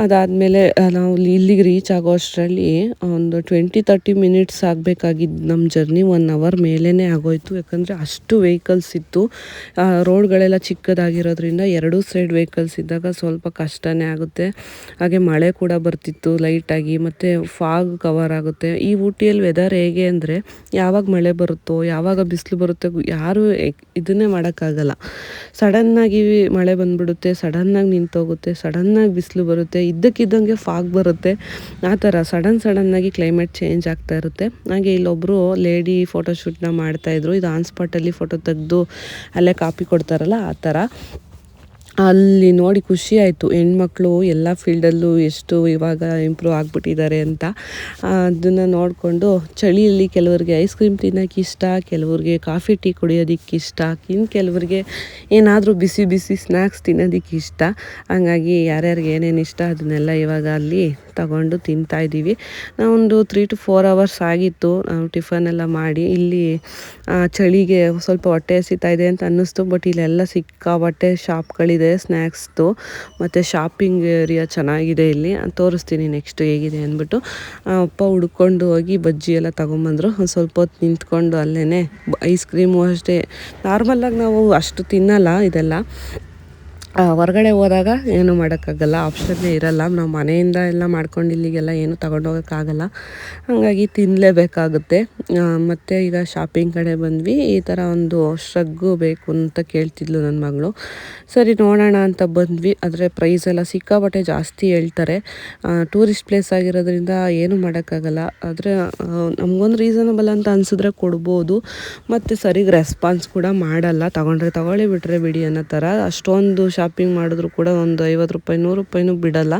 Speaker 1: ಅದಾದಮೇಲೆ ನಾವು ಇಲ್ಲಿಗೆ ರೀಚ್ ಆಗೋ ಅಷ್ಟರಲ್ಲಿ ಒಂದು 20-30 ಮಿನಿಟ್ಸ್ ಆಗಬೇಕಾಗಿದ್ದು ನಮ್ಮ ಜರ್ನಿ 1 ಅವರ್ ಮೇಲೇ ಆಗೋಯಿತು. ಯಾಕಂದರೆ ಅಷ್ಟು ವೆಹಿಕಲ್ಸ್ ಇತ್ತು. ರೋಡ್ಗಳೆಲ್ಲ ಚಿಕ್ಕದಾಗಿರೋದ್ರಿಂದ ಎರಡೂ ಸೈಡ್ ವೆಹಿಕಲ್ಸ್ ಇದ್ದಾಗ ಸ್ವಲ್ಪ ಕಷ್ಟನೇ ಆಗುತ್ತೆ. ಹಾಗೆ ಮಳೆ ಕೂಡ ಬರ್ತಿತ್ತು ಲೈಟಾಗಿ, ಮತ್ತು ಫಾಗ್ ಕವರ್ ಆಗುತ್ತೆ. ಈ ಊಟಿಯಲ್ಲಿ ವೆದರ್ ಹೇಗೆ ಅಂದರೆ ಯಾವಾಗ ಮಳೆ ಬರುತ್ತೋ ಯಾವಾಗ ಬಿಸಿಲು ಬರುತ್ತೆ ಯಾರೂ ಇದನ್ನೇ ಮಾಡೋಕ್ಕಾಗಲ್ಲ. ಸಡನ್ನಾಗಿ ಮಳೆ ಬಂದುಬಿಡುತ್ತೆ, ಸಡನ್ನಾಗಿ ನಿಂತೋಗುತ್ತೆ, ಸಡನ್ನಾಗಿ ಬಿಸಿಲು ಬರುತ್ತೆ, ಇದ್ದಕ್ಕಿದ್ದಂಗೆ ಫಾಗ್ ಬರುತ್ತೆ. ಆ ಥರ ಸಡನ್ನಾಗಿ ಕ್ಲೈಮೇಟ್ ಚೇಂಜ್ ಆಗ್ತಾ ಇರುತ್ತೆ. ಹಾಗೆ ಇಲ್ಲೊಬ್ಬರು ಲೇಡಿ ಫೋಟೋಶೂಟ್ನ ಮಾಡ್ತಾಯಿದ್ರು. ಇದು ಆನ್ ಸ್ಪಾಟಲ್ಲಿ ಫೋಟೋ ತೆಗೆದು ಅಲ್ಲೇ ಕಾಪಿ ಕೊಡ್ತಾರಲ್ಲ ಆ ಥರ. ಅಲ್ಲಿ ನೋಡಿ ಖುಷಿ ಆಯಿತು, ಹೆಣ್ಮಕ್ಳು ಎಲ್ಲ ಫೀಲ್ಡಲ್ಲೂ ಎಷ್ಟು ಇವಾಗ ಇಂಪ್ರೂವ್ ಆಗಿಬಿಟ್ಟಿದ್ದಾರೆ ಅಂತ. ಅದನ್ನು ನೋಡಿಕೊಂಡು ಚಳಿಯಲ್ಲಿ ಕೆಲವ್ರಿಗೆ ಐಸ್ ಕ್ರೀಮ್ ತಿನ್ನೋಕ್ಕೆ ಇಷ್ಟ, ಕೆಲವ್ರಿಗೆ ಕಾಫಿ ಟೀ ಕುಡಿಯೋದಕ್ಕೆ ಇಷ್ಟ, ಇನ್ನು ಕೆಲವ್ರಿಗೆ ಏನಾದರೂ ಬಿಸಿ ಸ್ನ್ಯಾಕ್ಸ್ ತಿನ್ನೋದಕ್ಕೆ ಇಷ್ಟ. ಹಾಗಾಗಿ ಯಾರ್ಯಾರಿಗೆ ಏನೇನು ಇಷ್ಟ ಅದನ್ನೆಲ್ಲ ಇವಾಗ ಅಲ್ಲಿ ತಗೊಂಡು ತಿಂತಾಯಿದ್ದೀವಿ. ನಾವೊಂದು 3 to 4 ಅವರ್ಸ್ ಆಗಿತ್ತು ನಾವು ಟಿಫನ್ ಎಲ್ಲ ಮಾಡಿ. ಇಲ್ಲಿ ಚಳಿಗೆ ಸ್ವಲ್ಪ ಹೊಟ್ಟೆ ಹಸಿತಾ ಇದೆ ಅಂತ ಅನ್ನಿಸ್ತು. ಬಟ್ ಇಲ್ಲೆಲ್ಲ ಸಿಕ್ಕಾಪಟ್ಟೆ ಶಾಪ್ಗಳಿದೆ ಸ್ನ್ಯಾಕ್ಸ್ದು, ಮತ್ತು ಶಾಪಿಂಗ್ ಏರಿಯಾ ಚೆನ್ನಾಗಿದೆ ಇಲ್ಲಿ. ತೋರಿಸ್ತೀನಿ ನೆಕ್ಸ್ಟ್ ಹೇಗಿದೆ ಅಂದ್ಬಿಟ್ಟು. ಅಪ್ಪ ಹುಡ್ಕೊಂಡು ಹೋಗಿ ಬಜ್ಜಿ ಎಲ್ಲ ತೊಗೊಂಬಂದರು. ಒಂದು ಸ್ವಲ್ಪ ಹೊತ್ತು ನಿಂತ್ಕೊಂಡು ಅಲ್ಲೇ ಐಸ್ ಕ್ರೀಮು ಅಷ್ಟೇ. ನಾರ್ಮಲಾಗಿ ನಾವು ಅಷ್ಟು ತಿನ್ನಲ್ಲ ಇದೆಲ್ಲ, ಹೊರಗಡೆ ಹೋದಾಗ ಏನೂ ಮಾಡೋಕ್ಕಾಗಲ್ಲ, ಆಪ್ಷನ್ನೇ ಇರಲ್ಲ. ನಾವು ಮನೆಯಿಂದ ಎಲ್ಲ ಮಾಡ್ಕೊಂಡು ಇಲ್ಲಿಗೆಲ್ಲ ಏನೂ ತೊಗೊಂಡೋಗೋಕ್ಕಾಗಲ್ಲ, ಹಾಗಾಗಿ ತಿನ್ನಲೇಬೇಕಾಗುತ್ತೆ. ಮತ್ತು ಈಗ ಶಾಪಿಂಗ್ ಕಡೆ ಬಂದ್ವಿ. ಈ ಥರ ಒಂದು ಶ್ರಗ್ಗು ಬೇಕು ಅಂತ ಕೇಳ್ತಿದ್ಲು ನನ್ನ ಮಗಳು. ಸರಿ ನೋಡೋಣ ಅಂತ ಬಂದ್ವಿ. ಆದರೆ ಪ್ರೈಸ್ ಎಲ್ಲ ಸಿಕ್ಕಾಪಟ್ಟೆ ಜಾಸ್ತಿ ಹೇಳ್ತಾರೆ. ಟೂರಿಸ್ಟ್ ಪ್ಲೇಸ್ ಆಗಿರೋದ್ರಿಂದ ಏನೂ ಮಾಡೋಕ್ಕಾಗಲ್ಲ. ಆದರೆ ನಮಗೊಂದು ರೀಸನಬಲ್ ಅಂತ ಅನಿಸಿದ್ರೆ ಕೊಡ್ಬೋದು. ಮತ್ತು ಸರಿಗೆ ರೆಸ್ಪಾನ್ಸ್ ಕೂಡ ಮಾಡಲ್ಲ, ತೊಗೊಂಡ್ರೆ ತೊಗೊಳ್ಳಿ ಬಿಟ್ಟರೆ ಬಿಡಿ ಅನ್ನೋ ಥರ. ಅಷ್ಟೊಂದು ಶಾಪಿಂಗ್ ಮಾಡಿದ್ರು ಕೂಡ ಒಂದು 50 ರೂಪಾಯಿ 100 ರೂಪಾಯಿನೂ ಬಿಡಲ್ಲ.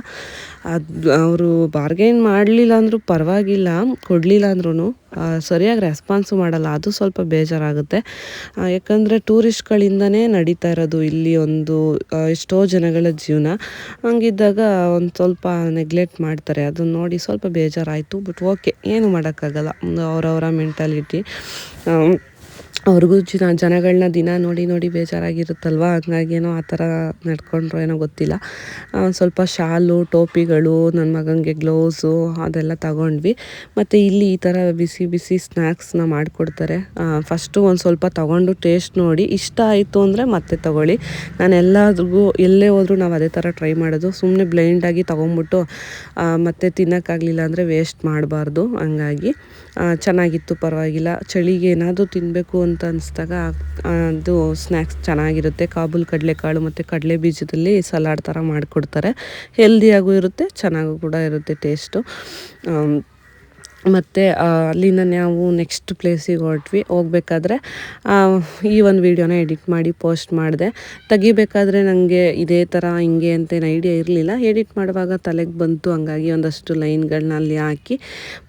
Speaker 1: ಅದು ಅವರು ಬಾರ್ಗೇನ್ ಮಾಡಲಿಲ್ಲ ಅಂದರೂ ಪರವಾಗಿಲ್ಲ, ಕೊಡಲಿಲ್ಲ ಅಂದ್ರೂ ಸರಿಯಾಗಿ ರೆಸ್ಪಾನ್ಸು ಮಾಡಲ್ಲ. ಅದು ಸ್ವಲ್ಪ ಬೇಜಾರಾಗುತ್ತೆ. ಯಾಕಂದರೆ ಟೂರಿಸ್ಟ್ಗಳಿಂದನೇ ನಡೀತಾ ಇರೋದು ಇಲ್ಲಿ ಒಂದು ಎಷ್ಟೋ ಜನಗಳ ಜೀವನ. ಹಂಗಿದ್ದಾಗ ಒಂದು ಸ್ವಲ್ಪ ನೆಗ್ಲೆಕ್ಟ್ ಮಾಡ್ತಾರೆ. ಅದನ್ನು ನೋಡಿ ಸ್ವಲ್ಪ ಬೇಜಾರಾಯಿತು. ಬಟ್ ಓಕೆ, ಏನು ಮಾಡೋಕ್ಕಾಗಲ್ಲ, ಅವರವರ ಮೆಂಟಾಲಿಟಿ. ಅವ್ರಿಗೂ ಜನಗಳನ್ನ ದಿನ ನೋಡಿ ಬೇಜಾರಾಗಿರುತ್ತಲ್ವ, ಹಂಗಾಗೇನೋ ಆ ಥರ ನಡ್ಕೊಂಡ್ರೋ ಏನೋ ಗೊತ್ತಿಲ್ಲ. ಸ್ವಲ್ಪ ಶಾಲು, ಟೋಪಿಗಳು, ನನ್ನ ಮಗನಿಗೆ ಗ್ಲೌಸು ಅದೆಲ್ಲ ತಗೊಂಡ್ವಿ. ಮತ್ತು ಇಲ್ಲಿ ಈ ಥರ ಬಿಸಿ ಸ್ನ್ಯಾಕ್ಸ್ನ ಮಾಡಿಕೊಡ್ತಾರೆ. ಫಸ್ಟು ಒಂದು ಸ್ವಲ್ಪ ತೊಗೊಂಡು ಟೇಸ್ಟ್ ನೋಡಿ ಇಷ್ಟ ಆಯಿತು ಅಂದರೆ ಮತ್ತೆ ತೊಗೊಳ್ಳಿ. ನಾನು ಎಲ್ಲೇ ಹೋದರೂ ನಾವು ಅದೇ ಥರ ಟ್ರೈ ಮಾಡೋದು. ಸುಮ್ಮನೆ ಬ್ಲೈಂಡಾಗಿ ತೊಗೊಂಬಿಟ್ಟು ಮತ್ತೆ ತಿನ್ನೋಕ್ಕಾಗಲಿಲ್ಲ ಅಂದರೆ ವೇಸ್ಟ್ ಮಾಡಬಾರ್ದು. ಹಂಗಾಗಿ ಚೆನ್ನಾಗಿತ್ತು, ಪರವಾಗಿಲ್ಲ. ಚಳಿಗೆ ಏನಾದರೂ ತಿನ್ನಬೇಕು ಅಂತ ಅನಿಸ್ದಾಗ ಅದು ಸ್ನ್ಯಾಕ್ಸ್ ಚೆನ್ನಾಗಿರುತ್ತೆ. ಕಾಬೂಲ್ ಕಡಲೆಕಾಳು ಮತ್ತು ಕಡಲೆ ಬೀಜದಲ್ಲಿ ಸಲಾಡ್ ಥರ ಮಾಡಿಕೊಡ್ತಾರೆ. ಹೆಲ್ದಿಯಾಗೂ ಇರುತ್ತೆ, ಚೆನ್ನಾಗೂ ಕೂಡ ಇರುತ್ತೆ ಟೇಸ್ಟು. ಮತ್ತು ಅಲ್ಲಿಂದ ನಾವು ನೆಕ್ಸ್ಟ್ ಪ್ಲೇಸಿಗೆ ಹೊರಟ್ವಿ. ಹೋಗ್ಬೇಕಾದ್ರೆ ಈ ಒಂದು ವೀಡಿಯೋನ ಎಡಿಟ್ ಮಾಡಿ ಪೋಸ್ಟ್ ಮಾಡಿದೆ. ತೆಗಿಬೇಕಾದ್ರೆ ನನಗೆ ಇದೇ ಥರ ಹಿಂಗೆ ಅಂತೇನು ಐಡಿಯಾ ಇರಲಿಲ್ಲ. ಎಡಿಟ್ ಮಾಡುವಾಗ ತಲೆಗೆ ಬಂತು, ಹಂಗಾಗಿ ಒಂದಷ್ಟು ಲೈನ್ಗಳನ್ನ ಅಲ್ಲಿ ಹಾಕಿ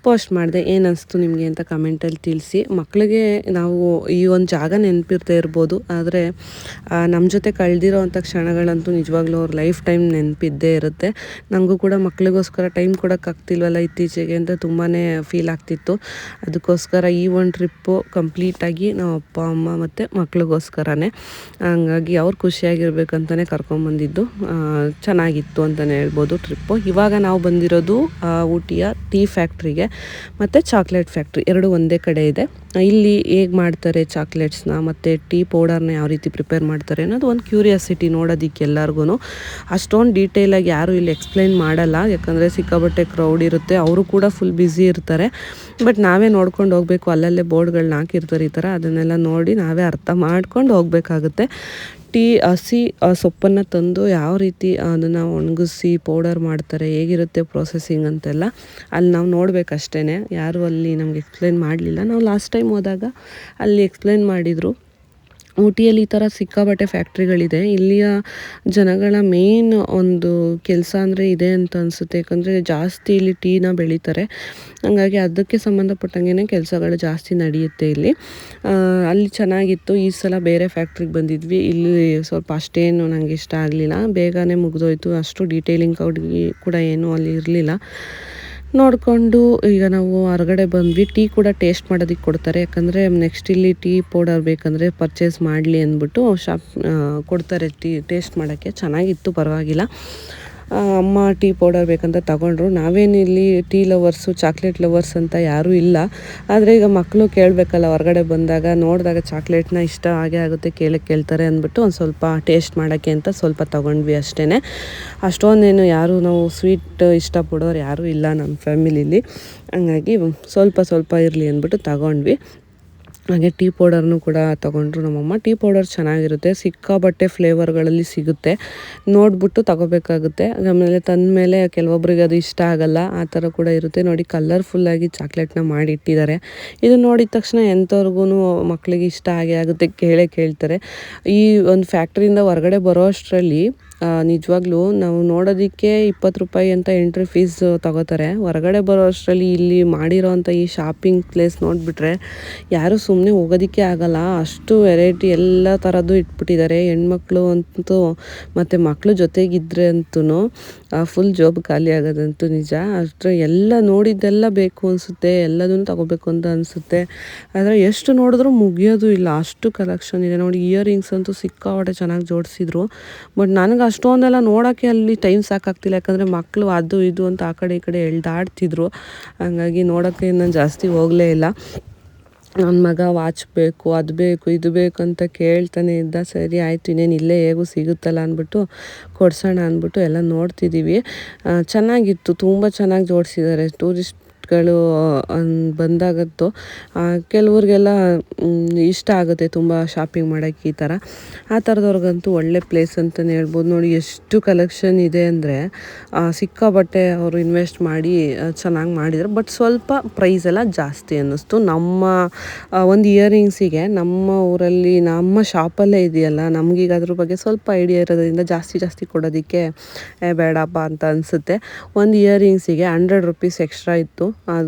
Speaker 1: ಪೋಸ್ಟ್ ಮಾಡಿದೆ. ಏನು ಅನಿಸ್ತು ನಿಮಗೆ ಅಂತ ಕಮೆಂಟಲ್ಲಿ ತಿಳಿಸಿ. ಮಕ್ಕಳಿಗೆ ನಾವು ಈ ಒಂದು ಜಾಗ ನೆನಪಿರ್ದೇ ಇರ್ಬೋದು, ಆದರೆ ನಮ್ಮ ಜೊತೆ ಕಳೆದಿರೋ ಅಂಥ ಕ್ಷಣಗಳಂತೂ ನಿಜವಾಗ್ಲೂ ಅವ್ರ ಲೈಫ್ ಟೈಮ್ ನೆನಪಿದ್ದೇ ಇರುತ್ತೆ. ನನಗೂ ಕೂಡ ಮಕ್ಕಳಿಗೋಸ್ಕರ ಟೈಮ್ ಕೊಡೋಕ್ಕಾಗ್ತಿಲ್ವಲ್ಲ ಇತ್ತೀಚೆಗೆ ಅಂತ ತುಂಬಾ ಫೀಲ್ ಆಗ್ತಿತ್ತು. ಅದಕ್ಕೋಸ್ಕರ ಈ ಒಂದು ಟ್ರಿಪ್ಪು ಕಂಪ್ಲೀಟಾಗಿ ನಾವು ಅಪ್ಪ ಅಮ್ಮ ಮತ್ತು ಮಕ್ಳಿಗೋಸ್ಕರನೇ. ಹಂಗಾಗಿ ಅವ್ರು ಖುಷಿಯಾಗಿರ್ಬೇಕಂತಲೇ ಕರ್ಕೊಂಬಂದಿದ್ದು. ಚೆನ್ನಾಗಿತ್ತು ಅಂತಲೇ ಹೇಳ್ಬೋದು ಟ್ರಿಪ್ಪು. ಇವಾಗ ನಾವು ಬಂದಿರೋದು ಊಟಿಯ ಟೀ ಫ್ಯಾಕ್ಟ್ರಿಗೆ ಮತ್ತು ಚಾಕ್ಲೇಟ್ ಫ್ಯಾಕ್ಟ್ರಿ ಎರಡು ಒಂದೇ ಕಡೆ ಇದೆ. ಇಲ್ಲಿ ಹೇಗೆ ಮಾಡ್ತಾರೆ ಚಾಕ್ಲೇಟ್ಸ್ನ ಮತ್ತು ಟೀ ಪೌಡರ್ನ ಯಾವ ರೀತಿ ಪ್ರಿಪೇರ್ ಮಾಡ್ತಾರೆ ಅನ್ನೋದು ಒಂದು ಕ್ಯೂರಿಯಾಸಿಟಿ ನೋಡೋದಕ್ಕೆ ಎಲ್ಲರಿಗೂ. ಅಷ್ಟೊಂದು ಡೀಟೇಲಾಗಿ ಯಾರೂ ಇಲ್ಲಿ ಎಕ್ಸ್ಪ್ಲೈನ್ ಮಾಡಲ್ಲ, ಯಾಕಂದರೆ ಸಿಕ್ಕಾಬಟ್ಟೆ ಕ್ರೌಡ್ ಇರುತ್ತೆ, ಅವರು ಕೂಡ ಫುಲ್ ಬ್ಯುಸಿ ಇರ್ತಾರೆ. ಬಟ್ ನಾವೇ ನೋಡ್ಕೊಂಡು ಹೋಗಬೇಕು, ಅಲ್ಲಲ್ಲೇ ಬೋರ್ಡ್ಗಳನ್ನ ಹಾಕಿರ್ತಾರೆ ಈ ಥರ, ಅದನ್ನೆಲ್ಲ ನೋಡಿ ನಾವೇ ಅರ್ಥ ಮಾಡ್ಕೊಂಡು ಹೋಗಬೇಕಾಗುತ್ತೆ. ಟೀ ಹಸಿ ಸೊಪ್ಪನ್ನು ತಂದು ಯಾವ ರೀತಿ ಅದನ್ನು ಒಣಗಿಸಿ ಪೌಡರ್ ಮಾಡ್ತಾರೆ, ಹೇಗಿರುತ್ತೆ ಪ್ರೊಸೆಸಿಂಗ್ ಅಂತೆಲ್ಲ ಅಲ್ಲಿ ನಾವು ನೋಡಬೇಕಷ್ಟೇ. ಯಾರೂ ಅಲ್ಲಿ ನಮ್ಗೆ ಎಕ್ಸ್ಪ್ಲೈನ್ ಮಾಡಲಿಲ್ಲ. ನಾವು ಲಾಸ್ಟ್ ಟೈಮ್ ಹೋದಾಗ ಅಲ್ಲಿ ಎಕ್ಸ್ಪ್ಲೈನ್ ಮಾಡಿದರು. ಊಟಿಯಲ್ಲಿ ಈ ಥರ ಸಿಕ್ಕಾಬಟ್ಟೆ ಫ್ಯಾಕ್ಟ್ರಿಗಳಿದೆ. ಇಲ್ಲಿಯ ಜನಗಳ ಮೇನ್ ಒಂದು ಕೆಲಸ ಅಂದರೆ ಇದೆ ಅಂತ ಅನಿಸುತ್ತೆ, ಯಾಕಂದರೆ ಜಾಸ್ತಿ ಇಲ್ಲಿ ಟೀನ ಬೆಳೀತಾರೆ. ಹಾಗಾಗಿ ಅದಕ್ಕೆ ಸಂಬಂಧಪಟ್ಟಂಗೆ ಕೆಲಸಗಳು ಜಾಸ್ತಿ ನಡೆಯುತ್ತೆ ಇಲ್ಲಿ. ಅಲ್ಲಿ ಚೆನ್ನಾಗಿತ್ತು. ಈ ಸಲ ಬೇರೆ ಫ್ಯಾಕ್ಟ್ರಿಗೆ ಬಂದಿದ್ವಿ. ಇಲ್ಲಿ ಸ್ವಲ್ಪ ಅಷ್ಟೇನು ನನಗೆ ಇಷ್ಟ ಆಗಲಿಲ್ಲ, ಬೇಗನೆ ಮುಗಿದೋಯ್ತು. ಅಷ್ಟು ಡೀಟೇಲಿಂಗ್ ಕೂಡ ಏನೂ ಅಲ್ಲಿ ಇರಲಿಲ್ಲ. ನೋಡಿಕೊಂಡು ಈಗ ನಾವು ಹೊರಗಡೆ ಬಂದ್ವಿ. ಟೀ ಕೂಡ ಟೇಸ್ಟ್ ಮಾಡೋದಕ್ಕೆ ಕೊಡ್ತಾರೆ, ಯಾಕಂದರೆ ನೆಕ್ಸ್ಟ್ ಇಲ್ಲಿ ಟೀ ಪೌಡರ್ ಬೇಕಂದರೆ ಪರ್ಚೇಸ್ ಮಾಡಲಿ ಅಂದ್ಬಿಟ್ಟು ಕೊಡ್ತಾರೆ ಟೀ ಟೇಸ್ಟ್ ಮಾಡೋಕ್ಕೆ. ಚೆನ್ನಾಗಿತ್ತು, ಪರವಾಗಿಲ್ಲ. ಅಮ್ಮ ಟೀ ಪೌಡರ್ ಬೇಕಂತ ತಗೊಂಡ್ರು. ನಾವೇನಿಲ್ಲಿ ಟೀ ಲವರ್ಸು ಚಾಕ್ಲೇಟ್ ಲವರ್ಸ್ ಅಂತ ಯಾರೂ ಇಲ್ಲ. ಆದರೆ ಈಗ ಮಕ್ಕಳು ಕೇಳಬೇಕಲ್ಲ, ಹೊರಗಡೆ ಬಂದಾಗ ನೋಡಿದಾಗ ಚಾಕ್ಲೇಟ್ನ ಇಷ್ಟ ಆಗೇ ಆಗುತ್ತೆ, ಕೇಳ್ತಾರೆ ಅಂದ್ಬಿಟ್ಟು ಒಂದು ಸ್ವಲ್ಪ ಟೇಸ್ಟ್ ಮಾಡೋಕ್ಕೆ ಅಂತ ಸ್ವಲ್ಪ ತೊಗೊಂಡ್ವಿ ಅಷ್ಟೇ. ಅಷ್ಟೊಂದೇನು ಯಾರೂ ನಾವು ಸ್ವೀಟ್ ಇಷ್ಟಪಡೋರು ಯಾರೂ ಇಲ್ಲ ನಮ್ಮ ಫ್ಯಾಮಿಲಿಲಿ. ಹಂಗಾಗಿ ಸ್ವಲ್ಪ ಇರಲಿ ಅಂದ್ಬಿಟ್ಟು ತಗೊಂಡ್ವಿ. ಹಾಗೆ ಟೀ ಪೌಡರ್ನು ಕೂಡ ತೊಗೊಂಡ್ರು ನಮ್ಮಮ್ಮ. ಟೀ ಪೌಡರ್ ಚೆನ್ನಾಗಿರುತ್ತೆ, ಸಿಕ್ಕಾಬಟ್ಟೆ ಫ್ಲೇವರ್ಗಳಲ್ಲಿ ಸಿಗುತ್ತೆ, ನೋಡಿಬಿಟ್ಟು ತಗೋಬೇಕಾಗುತ್ತೆ. ಆಮೇಲೆ ತಂದಮೇಲೆ ಕೆಲವೊಬ್ರಿಗೆ ಅದು ಇಷ್ಟ ಆಗಲ್ಲ, ಆ ಥರ ಕೂಡ ಇರುತ್ತೆ. ನೋಡಿ ಕಲರ್ಫುಲ್ಲಾಗಿ ಚಾಕ್ಲೇಟ್ನ ಮಾಡಿಟ್ಟಿದ್ದಾರೆ. ಇದು ನೋಡಿದ ತಕ್ಷಣ ಎಂಥವ್ರಿಗೂ ಮಕ್ಕಳಿಗೆ ಇಷ್ಟ ಆಗೇ ಆಗುತ್ತೆ, ಕೇಳ್ತಾರೆ. ಈ ಒಂದು ಫ್ಯಾಕ್ಟ್ರಿಯಿಂದ ಹೊರಗಡೆ ಬರೋ ಅಷ್ಟರಲ್ಲಿ ನಿಜವಾಗ್ಲೂ ನಾವು ನೋಡೋದಕ್ಕೆ 20 ರೂಪಾಯಿ ಅಂತ ಎಂಟ್ರಿ ಫೀಸ್ ತಗೋತಾರೆ. ಹೊರಗಡೆ ಬರೋ ಅಷ್ಟರಲ್ಲಿ ಇಲ್ಲಿ ಮಾಡಿರೋವಂಥ ಈ ಶಾಪಿಂಗ್ ಪ್ಲೇಸ್ ನೋಡಿಬಿಟ್ರೆ ಯಾರೂ ಸುಮ್ಮನೆ ಹೋಗೋದಕ್ಕೆ ಆಗಲ್ಲ. ಅಷ್ಟು ವೆರೈಟಿ ಎಲ್ಲ ಥರದ್ದು ಇಟ್ಬಿಟ್ಟಿದ್ದಾರೆ. ಹೆಣ್ಮಕ್ಳು ಅಂತೂ ಮತ್ತು ಮಕ್ಕಳು ಜೊತೆಗಿದ್ರೆ ಅಂತೂ ಫುಲ್ ಜಾಬ್ ಖಾಲಿ ಆಗೋದಂತೂ ನಿಜ. ಅಷ್ಟು ಎಲ್ಲ ನೋಡಿದ್ದೆಲ್ಲ ಬೇಕು ಅನಿಸುತ್ತೆ, ಎಲ್ಲದನ್ನು ತಗೋಬೇಕು ಅಂತ ಅನಿಸುತ್ತೆ. ಆದರೆ ಎಷ್ಟು ನೋಡಿದ್ರೂ ಮುಗಿಯೋದು ಇಲ್ಲ, ಅಷ್ಟು ಕಲೆಕ್ಷನ್ ಇದೆ. ನೋಡಿ ಇಯರಿಂಗ್ಸ್ ಅಂತೂ ಸಿಕ್ಕಾಪಟ್ಟೆ ಚೆನ್ನಾಗಿ ಜೋಡಿಸಿದ್ರು. ಬಟ್ ನನಗೆ ಅಷ್ಟೊಂದೆಲ್ಲ ನೋಡೋಕ್ಕೆ ಅಲ್ಲಿ ಟೈಮ್ ಸಾಕಾಗ್ತಿಲ್ಲ, ಯಾಕಂದರೆ ಮಕ್ಕಳು ಅದು ಇದು ಅಂತ ಆ ಕಡೆ ಈ ಕಡೆ ಎಳ್ದಾಡ್ತಿದ್ರು. ಹಂಗಾಗಿ ನೋಡೋಕ್ಕೆ ನಾನು ಜಾಸ್ತಿ ಹೋಗಲೇ ಇಲ್ಲ. ನನ್ನ ಮಗ ವಾಚ್ ಬೇಕು, ಅದು ಬೇಕು, ಇದು ಬೇಕು ಅಂತ ಕೇಳ್ತಾನೆ ಇದ್ದ. ಸರಿ ಆಯಿತು, ಇನ್ನೇನು ಇಲ್ಲೇ ಹೇಗೂ ಸಿಗುತ್ತಲ್ಲ ಅಂದ್ಬಿಟ್ಟು ಕೊಡ್ಸೋಣ ಅಂದ್ಬಿಟ್ಟು ಎಲ್ಲ ನೋಡ್ತಿದ್ದೀವಿ. ಚೆನ್ನಾಗಿತ್ತು, ತುಂಬ ಚೆನ್ನಾಗಿ ಜೋಡಿಸಿದ್ದಾರೆ. ಟೂರಿಸ್ಟ್ಗಳು ಬಂದಾಗತ್ತು ಕೆಲವ್ರಿಗೆಲ್ಲ ಇಷ್ಟ ಆಗುತ್ತೆ ತುಂಬ ಶಾಪಿಂಗ್ ಮಾಡೋಕ್ಕೆ ಈ ಥರ. ಆ ಥರದವ್ರಿಗಂತೂ ಒಳ್ಳೆ ಪ್ಲೇಸ್ ಅಂತಲೇ ಹೇಳ್ಬೋದು. ನೋಡಿ ಎಷ್ಟು ಕಲೆಕ್ಷನ್ ಇದೆ ಅಂದರೆ ಸಿಕ್ಕಾಬಟ್ಟೆ ಅವರು ಇನ್ವೆಸ್ಟ್ ಮಾಡಿ ಚೆನ್ನಾಗಿ ಮಾಡಿದರು. ಬಟ್ ಸ್ವಲ್ಪ ಪ್ರೈಸ್ ಎಲ್ಲ ಜಾಸ್ತಿ ಅನ್ನಿಸ್ತು. ನಮ್ಮ ಒಂದು ಇಯರಿಂಗ್ಸಿಗೆ ನಮ್ಮ ಊರಲ್ಲಿ ನಮ್ಮ ಶಾಪಲ್ಲೇ ಇದೆಯಲ್ಲ, ನಮಗೀಗ ಅದ್ರ ಬಗ್ಗೆ ಸ್ವಲ್ಪ ಐಡಿಯಾ ಇರೋದ್ರಿಂದ ಜಾಸ್ತಿ ಕೊಡೋದಕ್ಕೆ ಬೇಡಪ್ಪ ಅಂತ ಅನಿಸುತ್ತೆ. ಒಂದು ಇಯರಿಂಗ್ಸಿಗೆ 100 ರೂಪೀಸ್ ಎಕ್ಸ್ಟ್ರಾ ಇತ್ತು.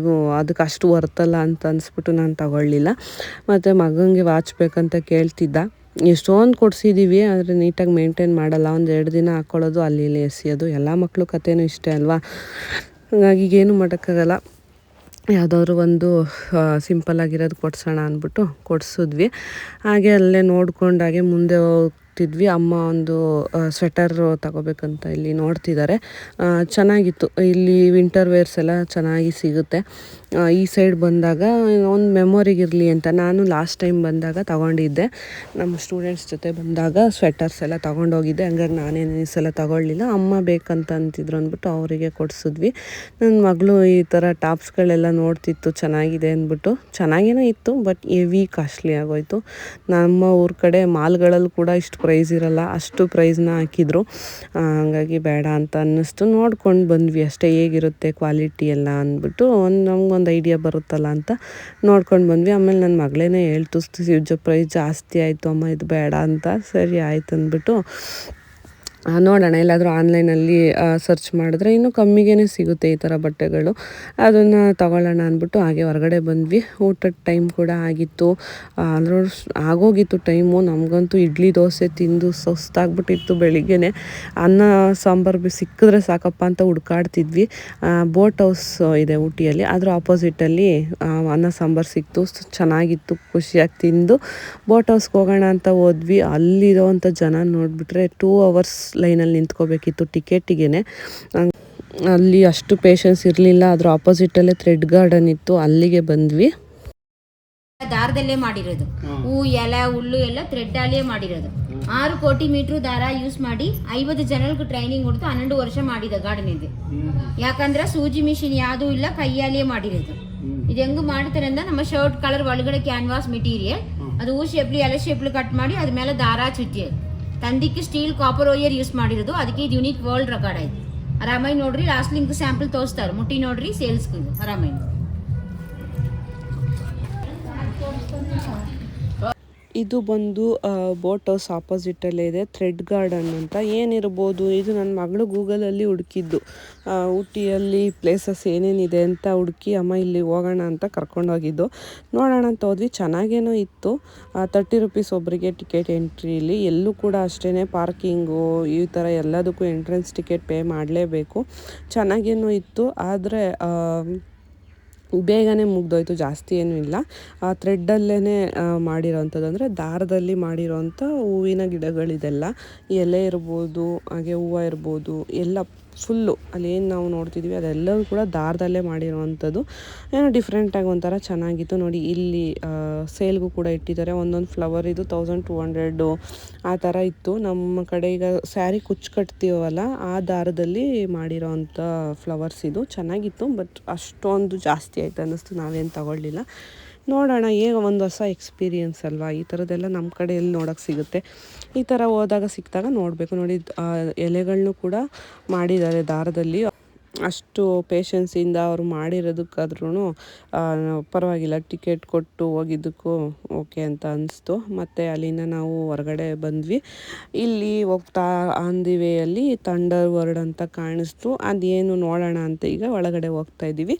Speaker 1: ಅದಕ್ಕೆ ಅಷ್ಟು ವರ್ತಲ್ಲ ಅಂತ ಅನಿಸ್ಬಿಟ್ಟು ನಾನು ತಗೊಳ್ಳಿಲ್ಲ. ಮತ್ತು ಮಗನಿಗೆ ವಾಚ್ ಬೇಕಂತ ಕೇಳ್ತಿದ್ದ. ಎಷ್ಟೊಂದು ಕೊಡಿಸಿದ್ದೀವಿ, ಆದರೆ ನೀಟಾಗಿ ಮೇಂಟೈನ್ ಮಾಡಲ್ಲ. ಒಂದು 2 ದಿನ ಹಾಕ್ಕೊಳ್ಳೋದು, ಅಲ್ಲಿ ಇಲ್ಲಿ ಎಸೆಯೋದು. ಎಲ್ಲ ಮಕ್ಕಳು ಕಥೆನೂ ಇಷ್ಟೇ ಅಲ್ವಾ. ಹಾಗಾಗಿ ಏನು ಮಾಡೋಕ್ಕಾಗಲ್ಲ, ಯಾವುದಾದ್ರು ಒಂದು ಸಿಂಪಲ್ಲಾಗಿರೋದು ಕೊಡ್ಸೋಣ ಅಂದ್ಬಿಟ್ಟು ಕೊಡಿಸಿದ್ವಿ. ಹಾಗೆ ಅಲ್ಲೇ ನೋಡ್ಕೊಂಡಾಗೆ ಮುಂದೆ ಹೋಗ್ತಿದ್ವಿ. ಅಮ್ಮ ಒಂದು ಸ್ವೆಟರ್ ತಗೋಬೇಕಂತ ಇಲ್ಲಿ ನೋಡ್ತಿದ್ದಾರೆ. ಚೆನ್ನಾಗಿತ್ತು. ಇಲ್ಲಿ ವಿಂಟರ್ ವೇರ್ಸ್ ಎಲ್ಲ ಚೆನ್ನಾಗಿ ಸಿಗುತ್ತೆ. ಈ ಸೈಡ್ ಬಂದಾಗ ಒಂದು ಮೆಮೊರಿಗಿರಲಿ ಅಂತ ನಾನು ಲಾಸ್ಟ್ ಟೈಮ್ ಬಂದಾಗ ತಗೊಂಡಿದ್ದೆ. ನಮ್ಮ ಸ್ಟೂಡೆಂಟ್ಸ್ ಜೊತೆ ಬಂದಾಗ ಸ್ವೆಟರ್ಸ್ ಎಲ್ಲ ತೊಗೊಂಡೋಗಿದ್ದೆ. ಹಂಗಾಗಿ ನಾನೇನು ಈ ಸಲ ತಗೊಳ್ಳಿಲ್ಲ. ಅಮ್ಮ ಬೇಕಂತ ಅಂತಿದ್ರು ಅಂದ್ಬಿಟ್ಟು ಅವರಿಗೆ ಕೊಡಿಸಿದ್ವಿ. ನನ್ನ ಮಗಳು ಈ ಥರ ಟಾಪ್ಸ್ಗಳೆಲ್ಲ ನೋಡ್ತಿತ್ತು, ಚೆನ್ನಾಗಿದೆ ಅಂದ್ಬಿಟ್ಟು. ಚೆನ್ನಾಗೇನೋ ಇತ್ತು, ಬಟ್ ಹೆವಿ ಕಾಸ್ಟ್ಲಿ ಆಗೋಯಿತು. ನಮ್ಮ ಊರ ಕಡೆ ಮಾಲ್ಗಳಲ್ಲಿ ಕೂಡ ಇಷ್ಟು ಪ್ರೈಸ್ ಇರಲ್ಲ, ಅಷ್ಟು ಪ್ರೈಸ್ನ ಹಾಕಿದ್ರು. ಹಾಗಾಗಿ ಬೇಡ ಅಂತ ಅನ್ನಿಸ್ತು. ನೋಡ್ಕೊಂಡು ಬಂದ್ವಿ ಅಷ್ಟೇ, ಹೇಗಿರುತ್ತೆ ಕ್ವಾಲಿಟಿ ಎಲ್ಲ ಅಂದ್ಬಿಟ್ಟು ನಮಗೊಂದು ಐಡಿಯಾ ಬರುತ್ತಲ್ಲ ಅಂತ ನೋಡ್ಕೊಂಡು ಬಂದ್ವಿ. ಆಮೇಲೆ ನನ್ನ ಮಗಳೇ ಹೇಳ್ತು, ಪ್ರೈಸ್ ಜಾಸ್ತಿ ಆಯಿತು ಅಮ್ಮ, ಇದು ಬೇಡ ಅಂತ. ಸರಿ ಆಯ್ತು ಅಂದ್ಬಿಟ್ಟು ನೋಡೋಣ ಎಲ್ಲಾದರೂ ಆನ್ಲೈನಲ್ಲಿ ಸರ್ಚ್ ಮಾಡಿದ್ರೆ ಇನ್ನೂ ಕಮ್ಮಿಗೇ ಸಿಗುತ್ತೆ ಈ ಥರ ಬಟ್ಟೆಗಳು. ಅದನ್ನು ತಗೊಳ್ಳೋಣ ಅಂದ್ಬಿಟ್ಟು ಹಾಗೆ ಹೊರಗಡೆ ಬಂದ್ವಿ. ಊಟದ ಟೈಮ್ ಕೂಡ ಆಗಿತ್ತು. ಅಂದ್ರೆ ಆಗೋಗಿತ್ತು ಟೈಮು. ನಮಗಂತೂ ಇಡ್ಲಿ ದೋಸೆ ತಿಂದು ಸುಸ್ತಾಗ್ಬಿಟ್ಟಿತ್ತು ಬೆಳಿಗ್ಗೆನೆ. ಅನ್ನ ಸಾಂಬಾರು ಸಿಕ್ಕಿದ್ರೆ ಸಾಕಪ್ಪ ಅಂತ ಹುಡ್ಕಾಡ್ತಿದ್ವಿ. ಬೋಟ್ ಹೌಸ್ ಇದೆ ಊಟಿಯಲ್ಲಿ, ಅದರ ಆಪೋಸಿಟಲ್ಲಿ ಅನ್ನ ಸಾಂಬಾರು ಸಿಕ್ತು. ಚೆನ್ನಾಗಿತ್ತು, ಖುಷಿಯಾಗಿ ತಿಂದು ಬೋಟ್ ಹೌಸ್ಗೆ ಹೋಗೋಣ ಅಂತ ಹೋದ್ವಿ. ಅಲ್ಲಿರೋವಂಥ ಜನ ನೋಡಿಬಿಟ್ರೆ 2 ಅವರ್ಸ್ ಲೈನಲ್ಲಿ ನಿಂತ್ಕೋಬೇಕಿತ್ತು ಟಿಕೆಟಿಗೆ. ಅಲ್ಲಿ ಅಷ್ಟು ಪೇಷನ್ಸ್ ಇರಲಿಲ್ಲ. ಅದ್ರ ಆಪೋಸಿಟಲ್ಲೇ ಥ್ರೆಡ್ ಗಾರ್ಡನ್ ಇತ್ತು, ಅಲ್ಲಿಗೆ ಬಂದ್ವಿ.
Speaker 2: ದಾರದಲ್ಲೇ ಮಾಡಿರೋದು, ಹೂ ಎಲೆ ಹುಲ್ಲು ಎಲ್ಲ ಥ್ರೆಡ್ ಅಲ್ಲೇ ಮಾಡಿರೋದು. 6 ಕೋಟಿ ಮೀಟ್ರ್ ದಾರ ಯೂಸ್ ಮಾಡಿ 50 ಜನಕ್ಕೆ ಟ್ರೈನಿಂಗ್ ಕೊಡ್ತು. 12 ವರ್ಷ ಮಾಡಿದ ಗಾರ್ಡನ್ ಇದೆ. ಯಾಕಂದ್ರೆ ಸೂಜಿ ಮಿಷಿನ್ ಯಾವುದೂ ಇಲ್ಲ, ಕೈಯಲ್ಲೇ ಮಾಡಿರೋದು. ಇದು ಹೆಂಗೆ ಮಾಡ್ತಾರೆ ಅಂದ್ರೆ, ನಮ್ಮ ಶರ್ಟ್ ಕಲರ್ ಒಳಗಡೆ ಕ್ಯಾನ್ವಾಸ್ ಮೆಟೀರಿಯಲ್, ಅದು ಹೂ ಶೇಪ್ಲಿ ಎಲೆ ಶೇಪ್ಲಿ ಕಟ್ ಮಾಡಿ ಅದ್ರ ಮೇಲೆ ದಾರ ಚುಚ್ಚಿ ತಂದಿಕ್ಕೆ ಸ್ಟೀಲ್ ಕಾಪರ್ ವೈಯರ್ ಯೂಸ್ ಮಾಡಿರೋದು. ಅದಕ್ಕೆ ಇದು ಯುನಿಕ್ ವರ್ಲ್ಡ್ ರೆಕಾರ್ಡ್ ಆಯ್ತು. ಆರಾಮಾಗಿ ನೋಡ್ರಿ, ಲಾಸ್ಟ್ ಲಿಂಕ್ ಸ್ಯಾಂಪಲ್ ತೋರಿಸ್ತಾರೆ, ಮುಟ್ಟಿ ನೋಡ್ರಿ, ಸೇಲ್ಸ್ಗೆ ಆರಾಮಾಗಿ.
Speaker 1: ಇದು ಬಂದು ಬೋಟ್ ಹೌಸ್ ಆಪೋಸಿಟಲ್ಲೇ ಇದೆ, ಥ್ರೆಡ್ ಗಾರ್ಡನ್ ಅಂತ. ಏನಿರ್ಬೋದು ಇದು? ನನ್ನ ಮಗಳು ಗೂಗಲಲ್ಲಿ ಹುಡುಕಿದ್ದು, ಊಟಿಯಲ್ಲಿ ಪ್ಲೇಸಸ್ ಏನೇನಿದೆ ಅಂತ ಹುಡುಕಿ ಅಮ್ಮ ಇಲ್ಲಿ ಹೋಗೋಣ ಅಂತ ಕರ್ಕೊಂಡೋಗಿದ್ದು. ನೋಡೋಣ ಅಂತ ಹೋದ್ವಿ. ಚೆನ್ನಾಗೇನೋ ಇತ್ತು. 30 ರುಪೀಸ್ ಒಬ್ಬರಿಗೆ ಟಿಕೆಟ್ ಎಂಟ್ರಿಲಿ. ಎಲ್ಲೂ ಕೂಡ ಅಷ್ಟೇ, ಪಾರ್ಕಿಂಗು ಈ ಥರ ಎಲ್ಲದಕ್ಕೂ ಎಂಟ್ರೆನ್ಸ್ ಟಿಕೆಟ್ ಪೇ ಮಾಡಲೇಬೇಕು. ಚೆನ್ನಾಗೇನೋ ಇತ್ತು, ಆದರೆ ಬೇಗನೆ ಮುಗ್ದೋಯ್ತು, ಜಾಸ್ತಿ ಏನೂ ಇಲ್ಲ. ಥ್ರೆಡ್ಡಲ್ಲೇ ಮಾಡಿರೋವಂಥದ್ದು, ಅಂದರೆ ದಾರದಲ್ಲಿ ಮಾಡಿರೋವಂಥ ಹೂವಿನ ಗಿಡಗಳಿದೆಲ್ಲ. ಎಲೆ ಇರ್ಬೋದು, ಹಾಗೆ ಹೂವು ಇರ್ಬೋದು, ಎಲ್ಲ ಫುಲ್ಲು ಅಲ್ಲೇನು ನಾವು ನೋಡ್ತಿದ್ವಿ ಅದೆಲ್ಲವೂ ಕೂಡ ದಾರದಲ್ಲೇ ಮಾಡಿರೋವಂಥದ್ದು. ಏನೋ ಡಿಫ್ರೆಂಟಾಗಿ ಒಂಥರ ಚೆನ್ನಾಗಿತ್ತು. ನೋಡಿ ಇಲ್ಲಿ ಸೇಲ್ಗೂ ಕೂಡ ಇಟ್ಟಿದ್ದಾರೆ. ಒಂದೊಂದು ಫ್ಲವರ್ ಇದು 1200 ಆ ಥರ ಇತ್ತು. ನಮ್ಮ ಕಡೆ ಈಗ ಸ್ಯಾರಿ ಕುಚ್ಚು ಕಟ್ತೀವಲ್ಲ, ಆ ದಾರದಲ್ಲಿ ಮಾಡಿರೋವಂಥ ಫ್ಲವರ್ಸ್ ಇದು. ಚೆನ್ನಾಗಿತ್ತು, ಬಟ್ ಅಷ್ಟೊಂದು ಜಾಸ್ತಿ ಆಯ್ತು ಅನ್ನಿಸ್ತು, ನಾವೇನು ತಗೊಳ್ಳಿಲ್ಲ. ನೋಡೋಣ, ಈಗ ಒಂದು ಹೊಸ ಎಕ್ಸ್ಪೀರಿಯನ್ಸ್ ಅಲ್ವಾ, ಈ ಥರದ್ದೆಲ್ಲ ನಮ್ಮ ಕಡೆ ಎಲ್ಲಿ ನೋಡೋಕ್ಕೆ ಸಿಗುತ್ತೆ. ಈ ಥರ ಹೋದಾಗ ಸಿಕ್ಕಿದಾಗ ನೋಡಬೇಕು. ನೋಡಿ ಎಲೆಗಳನ್ನೂ ಕೂಡ ಮಾಡಿದ್ದಾರೆ ದಾರದಲ್ಲಿ. ಅಷ್ಟು ಪೇಷನ್ಸಿಂದ ಅವರು ಮಾಡಿರೋದಕ್ಕಾದ್ರೂ ಪರವಾಗಿಲ್ಲ, ಟಿಕೆಟ್ ಕೊಟ್ಟು ಹೋಗಿದ್ದಕ್ಕೂ ಓಕೆ ಅಂತ ಅನಿಸ್ತು. ಮತ್ತು ಅಲ್ಲಿಂದ ನಾವು ಹೊರಗಡೆ ಬಂದ್ವಿ. ಇಲ್ಲಿ ಹೋಗ್ತಾ ಆನ್ ದಿ ವೇಯಲ್ಲಿ ಥಂಡರ್ ವರ್ಲ್ಡ್ ಅಂತ ಕಾಣಿಸ್ತು. ಅದೇನು ನೋಡೋಣ ಅಂತ ಈಗ ಒಳಗಡೆ ಹೋಗ್ತಾ ಇದ್ದೀವಿ.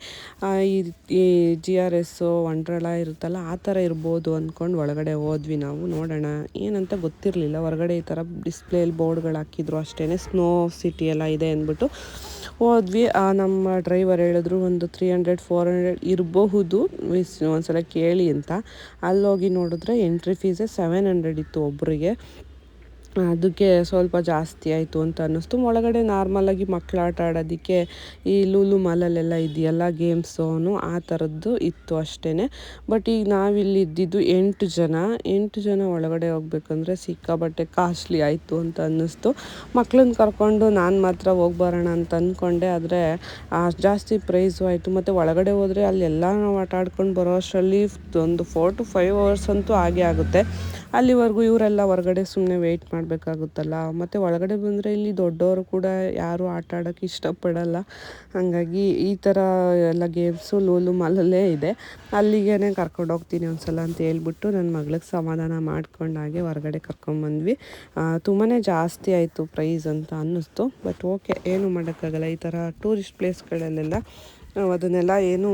Speaker 1: ಈ GRS ವಂಡ್ರಲಾ ಇರುತ್ತಲ್ಲ, ಆ ಥರ ಇರ್ಬೋದು ಅಂದ್ಕೊಂಡು ಒಳಗಡೆ ಹೋದ್ವಿ ನಾವು. ನೋಡೋಣ, ಏನಂತ ಗೊತ್ತಿರಲಿಲ್ಲ. ಹೊರಗಡೆ ಈ ಥರ ಡಿಸ್ಪ್ಲೇಲಿ ಬೋರ್ಡ್ಗಳು ಹಾಕಿದ್ರು ಅಷ್ಟೇ, ಸ್ನೋ ಸಿಟಿ ಎಲ್ಲ ಇದೆ ಅಂದ್ಬಿಟ್ಟು ಹೋದ್ವಿ. ನಮ್ಮ ಡ್ರೈವರ್ ಹೇಳಿದ್ರು ಒಂದು 300-400 ಇರಬಹುದು, ಒಂದ್ಸಲ ಕೇಳಿ ಅಂತ. ಅಲ್ಲೋಗಿ ನೋಡಿದ್ರೆ ಎಂಟ್ರಿ ಫೀಸೇ 700 ಇತ್ತು ಒಬ್ಬರಿಗೆ. ಅದಕ್ಕೆ ಸ್ವಲ್ಪ ಜಾಸ್ತಿ ಆಯಿತು ಅಂತ ಅನ್ನಿಸ್ತು. ಒಳಗಡೆ ನಾರ್ಮಲಾಗಿ ಮಕ್ಕಳು ಆಟ ಆಡೋದಕ್ಕೆ ಈ ಲೂಲು ಮಾಲಲ್ಲೆಲ್ಲ ಇದೆಯಲ್ಲ ಗೇಮ್ಸ್ ಝೋನು, ಆ ಥರದ್ದು ಇತ್ತು ಅಷ್ಟೇ. ಬಟ್ ಈಗ ನಾವಿಲ್ಲಿ ಇದ್ದಿದ್ದು 8 ಜನ ಒಳಗಡೆ ಹೋಗ್ಬೇಕಂದ್ರೆ ಸಿಕ್ಕಾಬಟ್ಟೆ ಕಾಸ್ಟ್ಲಿ ಆಯಿತು ಅಂತ ಅನ್ನಿಸ್ತು. ಮಕ್ಳನ್ನ ಕರ್ಕೊಂಡು ನಾನು ಮಾತ್ರ ಹೋಗಿ ಬರೋಣ ಅಂತ ಅಂದ್ಕೊಂಡೆ, ಆದರೆ ಜಾಸ್ತಿ ಪ್ರೈಸು ಆಯಿತು. ಮತ್ತು ಒಳಗಡೆ ಹೋದರೆ ಅಲ್ಲೆಲ್ಲ ನಾವು ಆಟ ಆಡ್ಕೊಂಡು ಬರೋ ಅಷ್ಟರಲ್ಲಿ ಒಂದು 4 to 5 hours ಅಂತೂ ಆಗೇ ಆಗುತ್ತೆ. ಅಲ್ಲಿವರೆಗೂ ಇವರೆಲ್ಲ ಹೊರಗಡೆ ಸುಮ್ಮನೆ ವೆಯ್ಟ್ ಮಾಡಬೇಕಾಗುತ್ತಲ್ಲ. ಮತ್ತು ಒಳಗಡೆ ಬಂದರೆ ಇಲ್ಲಿ ದೊಡ್ಡವರು ಕೂಡ ಯಾರೂ ಆಟ ಆಡೋಕ್ಕೆ ಇಷ್ಟಪಡಲ್ಲ. ಹಾಗಾಗಿ ಈ ಥರ ಎಲ್ಲ ಗೇಮ್ಸು ಲೂಲು ಮಾಲಲ್ಲೇ ಇದೆ. ಅಲ್ಲಿಗೇ ಕರ್ಕೊಂಡೋಗ್ತೀನಿ ಒಂದ್ಸಲ ಅಂತ ಹೇಳ್ಬಿಟ್ಟು ನನ್ನ ಮಗಳಿಗೆ ಸಮಾಧಾನ ಮಾಡ್ಕೊಂಡು ಹಾಗೆ ಹೊರಗಡೆ ಕರ್ಕೊಂಬಂದ್ವಿ. ತುಂಬಾ ಜಾಸ್ತಿ ಆಯಿತು ಪ್ರೈಸ್ ಅಂತ ಅನ್ನಿಸ್ತು. ಬಟ್ ಓಕೆ, ಏನೂ ಮಾಡೋಕ್ಕಾಗಲ್ಲ. ಈ ಥರ ಟೂರಿಸ್ಟ್ ಪ್ಲೇಸ್ಗಳಲ್ಲೆಲ್ಲ ಅದನ್ನೆಲ್ಲ ಏನು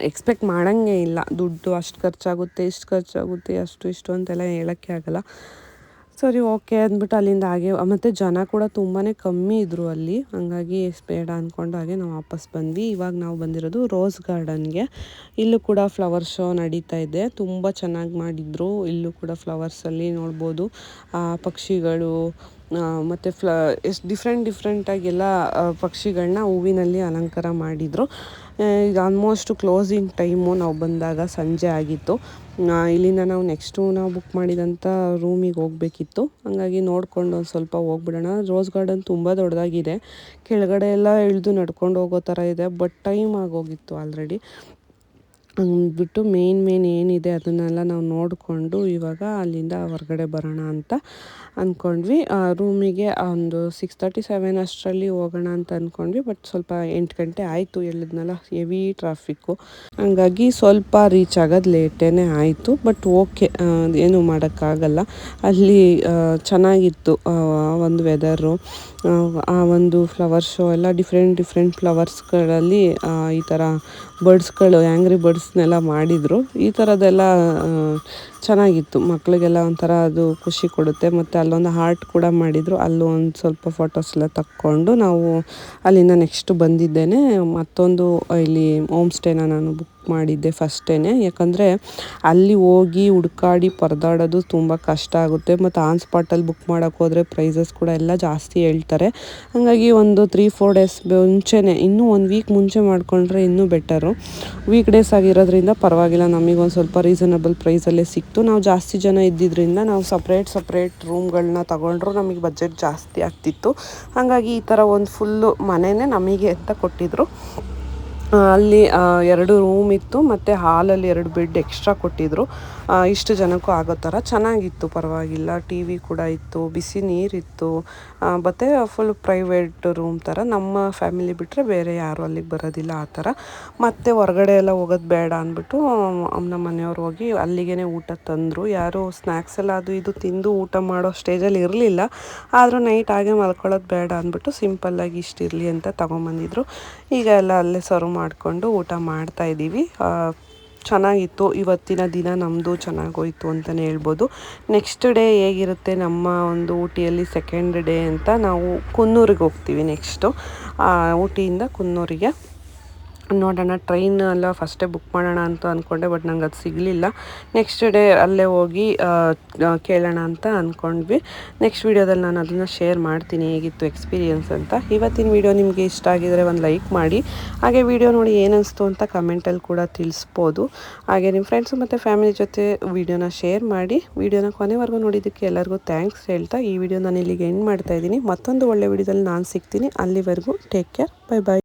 Speaker 1: ಎಕ್ಸ್ಪೆಕ್ಟ್ ಮಾಡೋಂಗೇ ಇಲ್ಲ. ದುಡ್ಡು ಅಷ್ಟು ಖರ್ಚಾಗುತ್ತೆ, ಇಷ್ಟು ಖರ್ಚಾಗುತ್ತೆ, ಇಷ್ಟು ಅಂತೆಲ್ಲ ಹೇಳೋಕ್ಕೆ ಆಗಲ್ಲ. ಸರಿ ಓಕೆ ಅಂದ್ಬಿಟ್ಟು ಅಲ್ಲಿಂದ ಹಾಗೆ, ಮತ್ತು ಜನ ಕೂಡ ತುಂಬಾ ಕಮ್ಮಿ ಇದ್ದರು ಅಲ್ಲಿ. ಹಂಗಾಗಿ ಬೇಡ ಅಂದ್ಕೊಂಡು ಹಾಗೆ ನಾವು ವಾಪಸ್ ಬಂದ್ವಿ. ಇವಾಗ ನಾವು ಬಂದಿರೋದು ರೋಸ್ ಗಾರ್ಡನ್ಗೆ. ಇಲ್ಲೂ ಕೂಡ ಫ್ಲವರ್ ಶೋ ನಡೀತಾ ಇದೆ. ತುಂಬ ಚೆನ್ನಾಗಿ ಮಾಡಿದರು. ಇಲ್ಲೂ ಕೂಡ ಫ್ಲವರ್ಸಲ್ಲಿ ನೋಡ್ಬೋದು ಪಕ್ಷಿಗಳು, ಮತ್ತು ಎಷ್ಟು ಡಿಫ್ರೆಂಟಾಗೆಲ್ಲ ಪಕ್ಷಿಗಳನ್ನ ಹೂವಿನಲ್ಲಿ ಅಲಂಕಾರ ಮಾಡಿದರು. ಇದು ಆಲ್ಮೋಸ್ಟ್ ಕ್ಲೋಸಿಂಗ್ ಟೈಮು ನಾವು ಬಂದಾಗ ಸಂಜೆ ಆಗಿತ್ತು. ಇಲ್ಲಿಂದ ನಾವು ನೆಕ್ಸ್ಟು ನಾವು ಬುಕ್ ಮಾಡಿದಂಥ ರೂಮಿಗೆ ಹೋಗಬೇಕಿತ್ತು. ಹಾಗಾಗಿ ನೋಡಿಕೊಂಡು ಒಂದು ಸ್ವಲ್ಪ ಹೋಗ್ಬಿಡೋಣ. ರೋಸ್ ಗಾರ್ಡನ್ ತುಂಬ ದೊಡ್ಡದಾಗಿದೆ, ಕೆಳಗಡೆ ಎಲ್ಲ ಇಳಿದು ನಡ್ಕೊಂಡು ಹೋಗೋ ಥರ ಇದೆ. ಬಟ್ ಟೈಮ್ ಆಗೋಗಿತ್ತು ಆಲ್ರೆಡಿ. ಅಂದ್ಬಿಟ್ಟು ಮೇನ್ ಏನಿದೆ ಅದನ್ನೆಲ್ಲ ನಾವು ನೋಡಿಕೊಂಡು ಇವಾಗ ಅಲ್ಲಿಂದ ಹೊರಗಡೆ ಬರೋಣ ಅಂತ ಅಂದ್ಕೊಂಡ್ವಿ. ರೂಮಿಗೆ ಒಂದು 6:37 ಅಷ್ಟರಲ್ಲಿ ಹೋಗೋಣ ಅಂತ ಅಂದ್ಕೊಂಡ್ವಿ. ಬಟ್ ಸ್ವಲ್ಪ 8 ಗಂಟೆ ಆಯಿತು, ಹೇಳಿದ್ನಲ್ಲ ಹೆವಿ ಟ್ರಾಫಿಕ್ಕು, ಹಂಗಾಗಿ ಸ್ವಲ್ಪ ರೀಚ್ ಆಗೋದು ಲೇಟೇ ಆಯಿತು. ಬಟ್ ಓಕೆ, ಏನು ಮಾಡೋಕ್ಕಾಗಲ್ಲ. ಅಲ್ಲಿ ಚೆನ್ನಾಗಿತ್ತು ಒಂದು ವೆದರು, ಆ ಒಂದು ಫ್ಲವರ್ ಶೋ ಎಲ್ಲ ಡಿಫ್ರೆಂಟ್ ಫ್ಲವರ್ಸ್ಗಳಲ್ಲಿ ಈ ಥರ ಬರ್ಡ್ಸ್ಗಳು, ಆ್ಯಂಗ್ರಿ ಬರ್ಡ್ಸ್ನೆಲ್ಲ ಮಾಡಿದರು. ಈ ಥರದ್ದೆಲ್ಲ ಚೆನ್ನಾಗಿತ್ತು, ಮಕ್ಕಳಿಗೆಲ್ಲ ಒಂಥರ ಅದು ಖುಷಿ ಕೊಡುತ್ತೆ. ಮತ್ತು ಅಲ್ಲೊಂದು ಹಾರ್ಟ್ ಕೂಡ ಮಾಡಿದರು, ಅಲ್ಲೂ ಒಂದು ಸ್ವಲ್ಪ ಫೋಟೋಸ್ ಎಲ್ಲ ತಕ್ಕೊಂಡು ನಾವು ಅಲ್ಲಿಂದ ನೆಕ್ಸ್ಟ್ ಬಂದಿದ್ದೇನೆ. ಮತ್ತೊಂದು ಇಲ್ಲಿ ಹೋಮ್ ಸ್ಟೇನ ನಾನು ಬುಕ್ ಮಾಡಿದ್ದೆ ಫಸ್ಟೇ, ಯಾಕಂದರೆ ಅಲ್ಲಿ ಹೋಗಿ ಹುಡ್ಕಾಡಿ ಪರದಾಡೋದು ತುಂಬ ಕಷ್ಟ ಆಗುತ್ತೆ. ಮತ್ತು ಆನ್ ಸ್ಪಾಟಲ್ಲಿ ಬುಕ್ ಮಾಡೋಕ್ಕೆ ಹೋದರೆ ಪ್ರೈಸಸ್ ಕೂಡ ಎಲ್ಲ ಜಾಸ್ತಿ ಹೇಳ್ತಾರೆ. ಹಾಗಾಗಿ ಒಂದು 3-4 ಡೇಸ್ ಮುಂಚೆನೇ, ಇನ್ನೂ 1 ವೀಕ್ ಮುಂಚೆ ಮಾಡಿಕೊಂಡ್ರೆ ಇನ್ನೂ ಬೆಟರು. ವೀಕ್ ಡೇಸ್ ಆಗಿರೋದ್ರಿಂದ ಪರವಾಗಿಲ್ಲ, ನಮಗೊಂದು ಸ್ವಲ್ಪ ರೀಸನಬಲ್ ಪ್ರೈಸಲ್ಲೇ ಸಿಕ್ತು. ನಾವು ಜಾಸ್ತಿ ಜನ ಇದ್ದಿದ್ದರಿಂದ ನಾವು ಸಪ್ರೇಟ್ ರೂಮ್ಗಳನ್ನ ತಗೊಂಡ್ರು ನಮಗೆ ಬಜೆಟ್ ಜಾಸ್ತಿ ಆಗ್ತಿತ್ತು. ಹಾಗಾಗಿ ಈ ಥರ ಒಂದು ಫುಲ್ಲು ಮನೆಯೇ ನಮಗೆ ಅಂತ ಕೊಟ್ಟಿದ್ರು. ಅಲ್ಲಿ 2 ರೂಮ್ ಇತ್ತು, ಮತ್ತು ಹಾಲಲ್ಲಿ 2 ಬೆಡ್ ಎಕ್ಸ್ಟ್ರಾ ಕೊಟ್ಟಿದ್ರು. ಇಷ್ಟು ಜನಕ್ಕೂ ಆಗೋ ಥರ ಚೆನ್ನಾಗಿತ್ತು, ಪರವಾಗಿಲ್ಲ. ಟಿ ವಿ ಕೂಡ ಇತ್ತು, ಬಿಸಿ ನೀರಿತ್ತು, ಮತ್ತು ಫುಲ್ ಪ್ರೈವೇಟ್ ರೂಮ್ ಥರ. ನಮ್ಮ ಫ್ಯಾಮಿಲಿ ಬಿಟ್ಟರೆ ಬೇರೆ ಯಾರು ಅಲ್ಲಿಗೆ ಬರೋದಿಲ್ಲ ಆ ಥರ. ಮತ್ತು ಹೊರಗಡೆ ಎಲ್ಲ ಹೋಗೋದು ಬೇಡ ಅಂದ್ಬಿಟ್ಟು ನಮ್ಮ ಮನೆಯವ್ರು ಹೋಗಿ ಅಲ್ಲಿಗೆ ಊಟ ತಂದರು. ಯಾರು ಸ್ನ್ಯಾಕ್ಸ್ ಎಲ್ಲ ಅದು ಇದು ತಿಂದು ಊಟ ಮಾಡೋ ಸ್ಟೇಜಲ್ಲಿ ಇರಲಿಲ್ಲ. ಆದರೂ ನೈಟ್ ಹಾಗೆ ಮಲ್ಕೊಳ್ಳೋದು ಬೇಡ ಅಂದ್ಬಿಟ್ಟು ಸಿಂಪಲ್ಲಾಗಿ ಇಷ್ಟಿರಲಿ ಅಂತ ತೊಗೊಂಬಂದಿದ್ರು. ಈಗ ಎಲ್ಲ ಅಲ್ಲೇ ಸರ್ವ್ ಮಾಡಿಕೊಂಡು ಊಟ ಮಾಡ್ತಾಯಿದ್ದೀವಿ. ಚೆನ್ನಾಗಿತ್ತು ಇವತ್ತಿನ ದಿನ, ನಮ್ಮದು ಚೆನ್ನಾಗೋಯ್ತು ಅಂತಲೇ ಹೇಳ್ಬೋದು. ನೆಕ್ಸ್ಟ್ ಡೇ ಹೇಗಿರುತ್ತೆ ನಮ್ಮ ಒಂದು ಊಟಿಯಲ್ಲಿ ಸೆಕೆಂಡ್ ಡೇ ಅಂತ, ನಾವು ಕುನ್ನೂರಿಗೆ ಹೋಗ್ತೀವಿ ನೆಕ್ಸ್ಟು. ಊಟಿಯಿಂದ ಕುನ್ನೂರಿಗೆ ನೋಡೋಣ. ಟ್ರೈನ್ ಎಲ್ಲ ಫಸ್ಟೇ ಬುಕ್ ಮಾಡೋಣ ಅಂತ ಅಂದ್ಕೊಂಡೆ, ಬಟ್ ನಂಗೆ ಅದು ಸಿಗಲಿಲ್ಲ. ನೆಕ್ಸ್ಟ್ ಡೇ ಅಲ್ಲೇ ಹೋಗಿ ಕೇಳೋಣ ಅಂತ ಅಂದ್ಕೊಂಡ್ವಿ. ನೆಕ್ಸ್ಟ್ ವೀಡಿಯೋದಲ್ಲಿ ನಾನು ಅದನ್ನು ಶೇರ್ ಮಾಡ್ತೀನಿ ಹೇಗಿತ್ತು ಎಕ್ಸ್ಪೀರಿಯನ್ಸ್ ಅಂತ. ಇವತ್ತಿನ ವೀಡಿಯೋ ನಿಮಗೆ ಇಷ್ಟ ಆಗಿದರೆ ಒಂದು ಲೈಕ್ ಮಾಡಿ, ಹಾಗೆ ವೀಡಿಯೋ ನೋಡಿ ಏನಿಸ್ತು ಅಂತ ಕಮೆಂಟಲ್ಲಿ ಕೂಡ ತಿಳಿಸ್ಬೋದು. ಹಾಗೆ ನಿಮ್ಮ ಫ್ರೆಂಡ್ಸು ಮತ್ತು ಫ್ಯಾಮಿಲಿ ಜೊತೆ ವೀಡಿಯೋನ ಶೇರ್ ಮಾಡಿ. ವೀಡಿಯೋನ ಕೊನೆವರೆಗೂ ನೋಡಿದ್ದಕ್ಕೆ ಎಲ್ಲರಿಗೂ ಥ್ಯಾಂಕ್ಸ್ ಹೇಳ್ತಾ ಈ ವಿಡಿಯೋ ನಾನು ಇಲ್ಲಿಗೆ ಎಂಡ್ ಮಾಡ್ತಾಯಿದ್ದೀನಿ. ಮತ್ತೊಂದು ಒಳ್ಳೆ ವೀಡಿಯೋದಲ್ಲಿ ನಾನು ಸಿಗ್ತೀನಿ. ಅಲ್ಲಿವರೆಗೂ ಟೇಕ್ ಕೇರ್, ಬೈ ಬಾಯ್.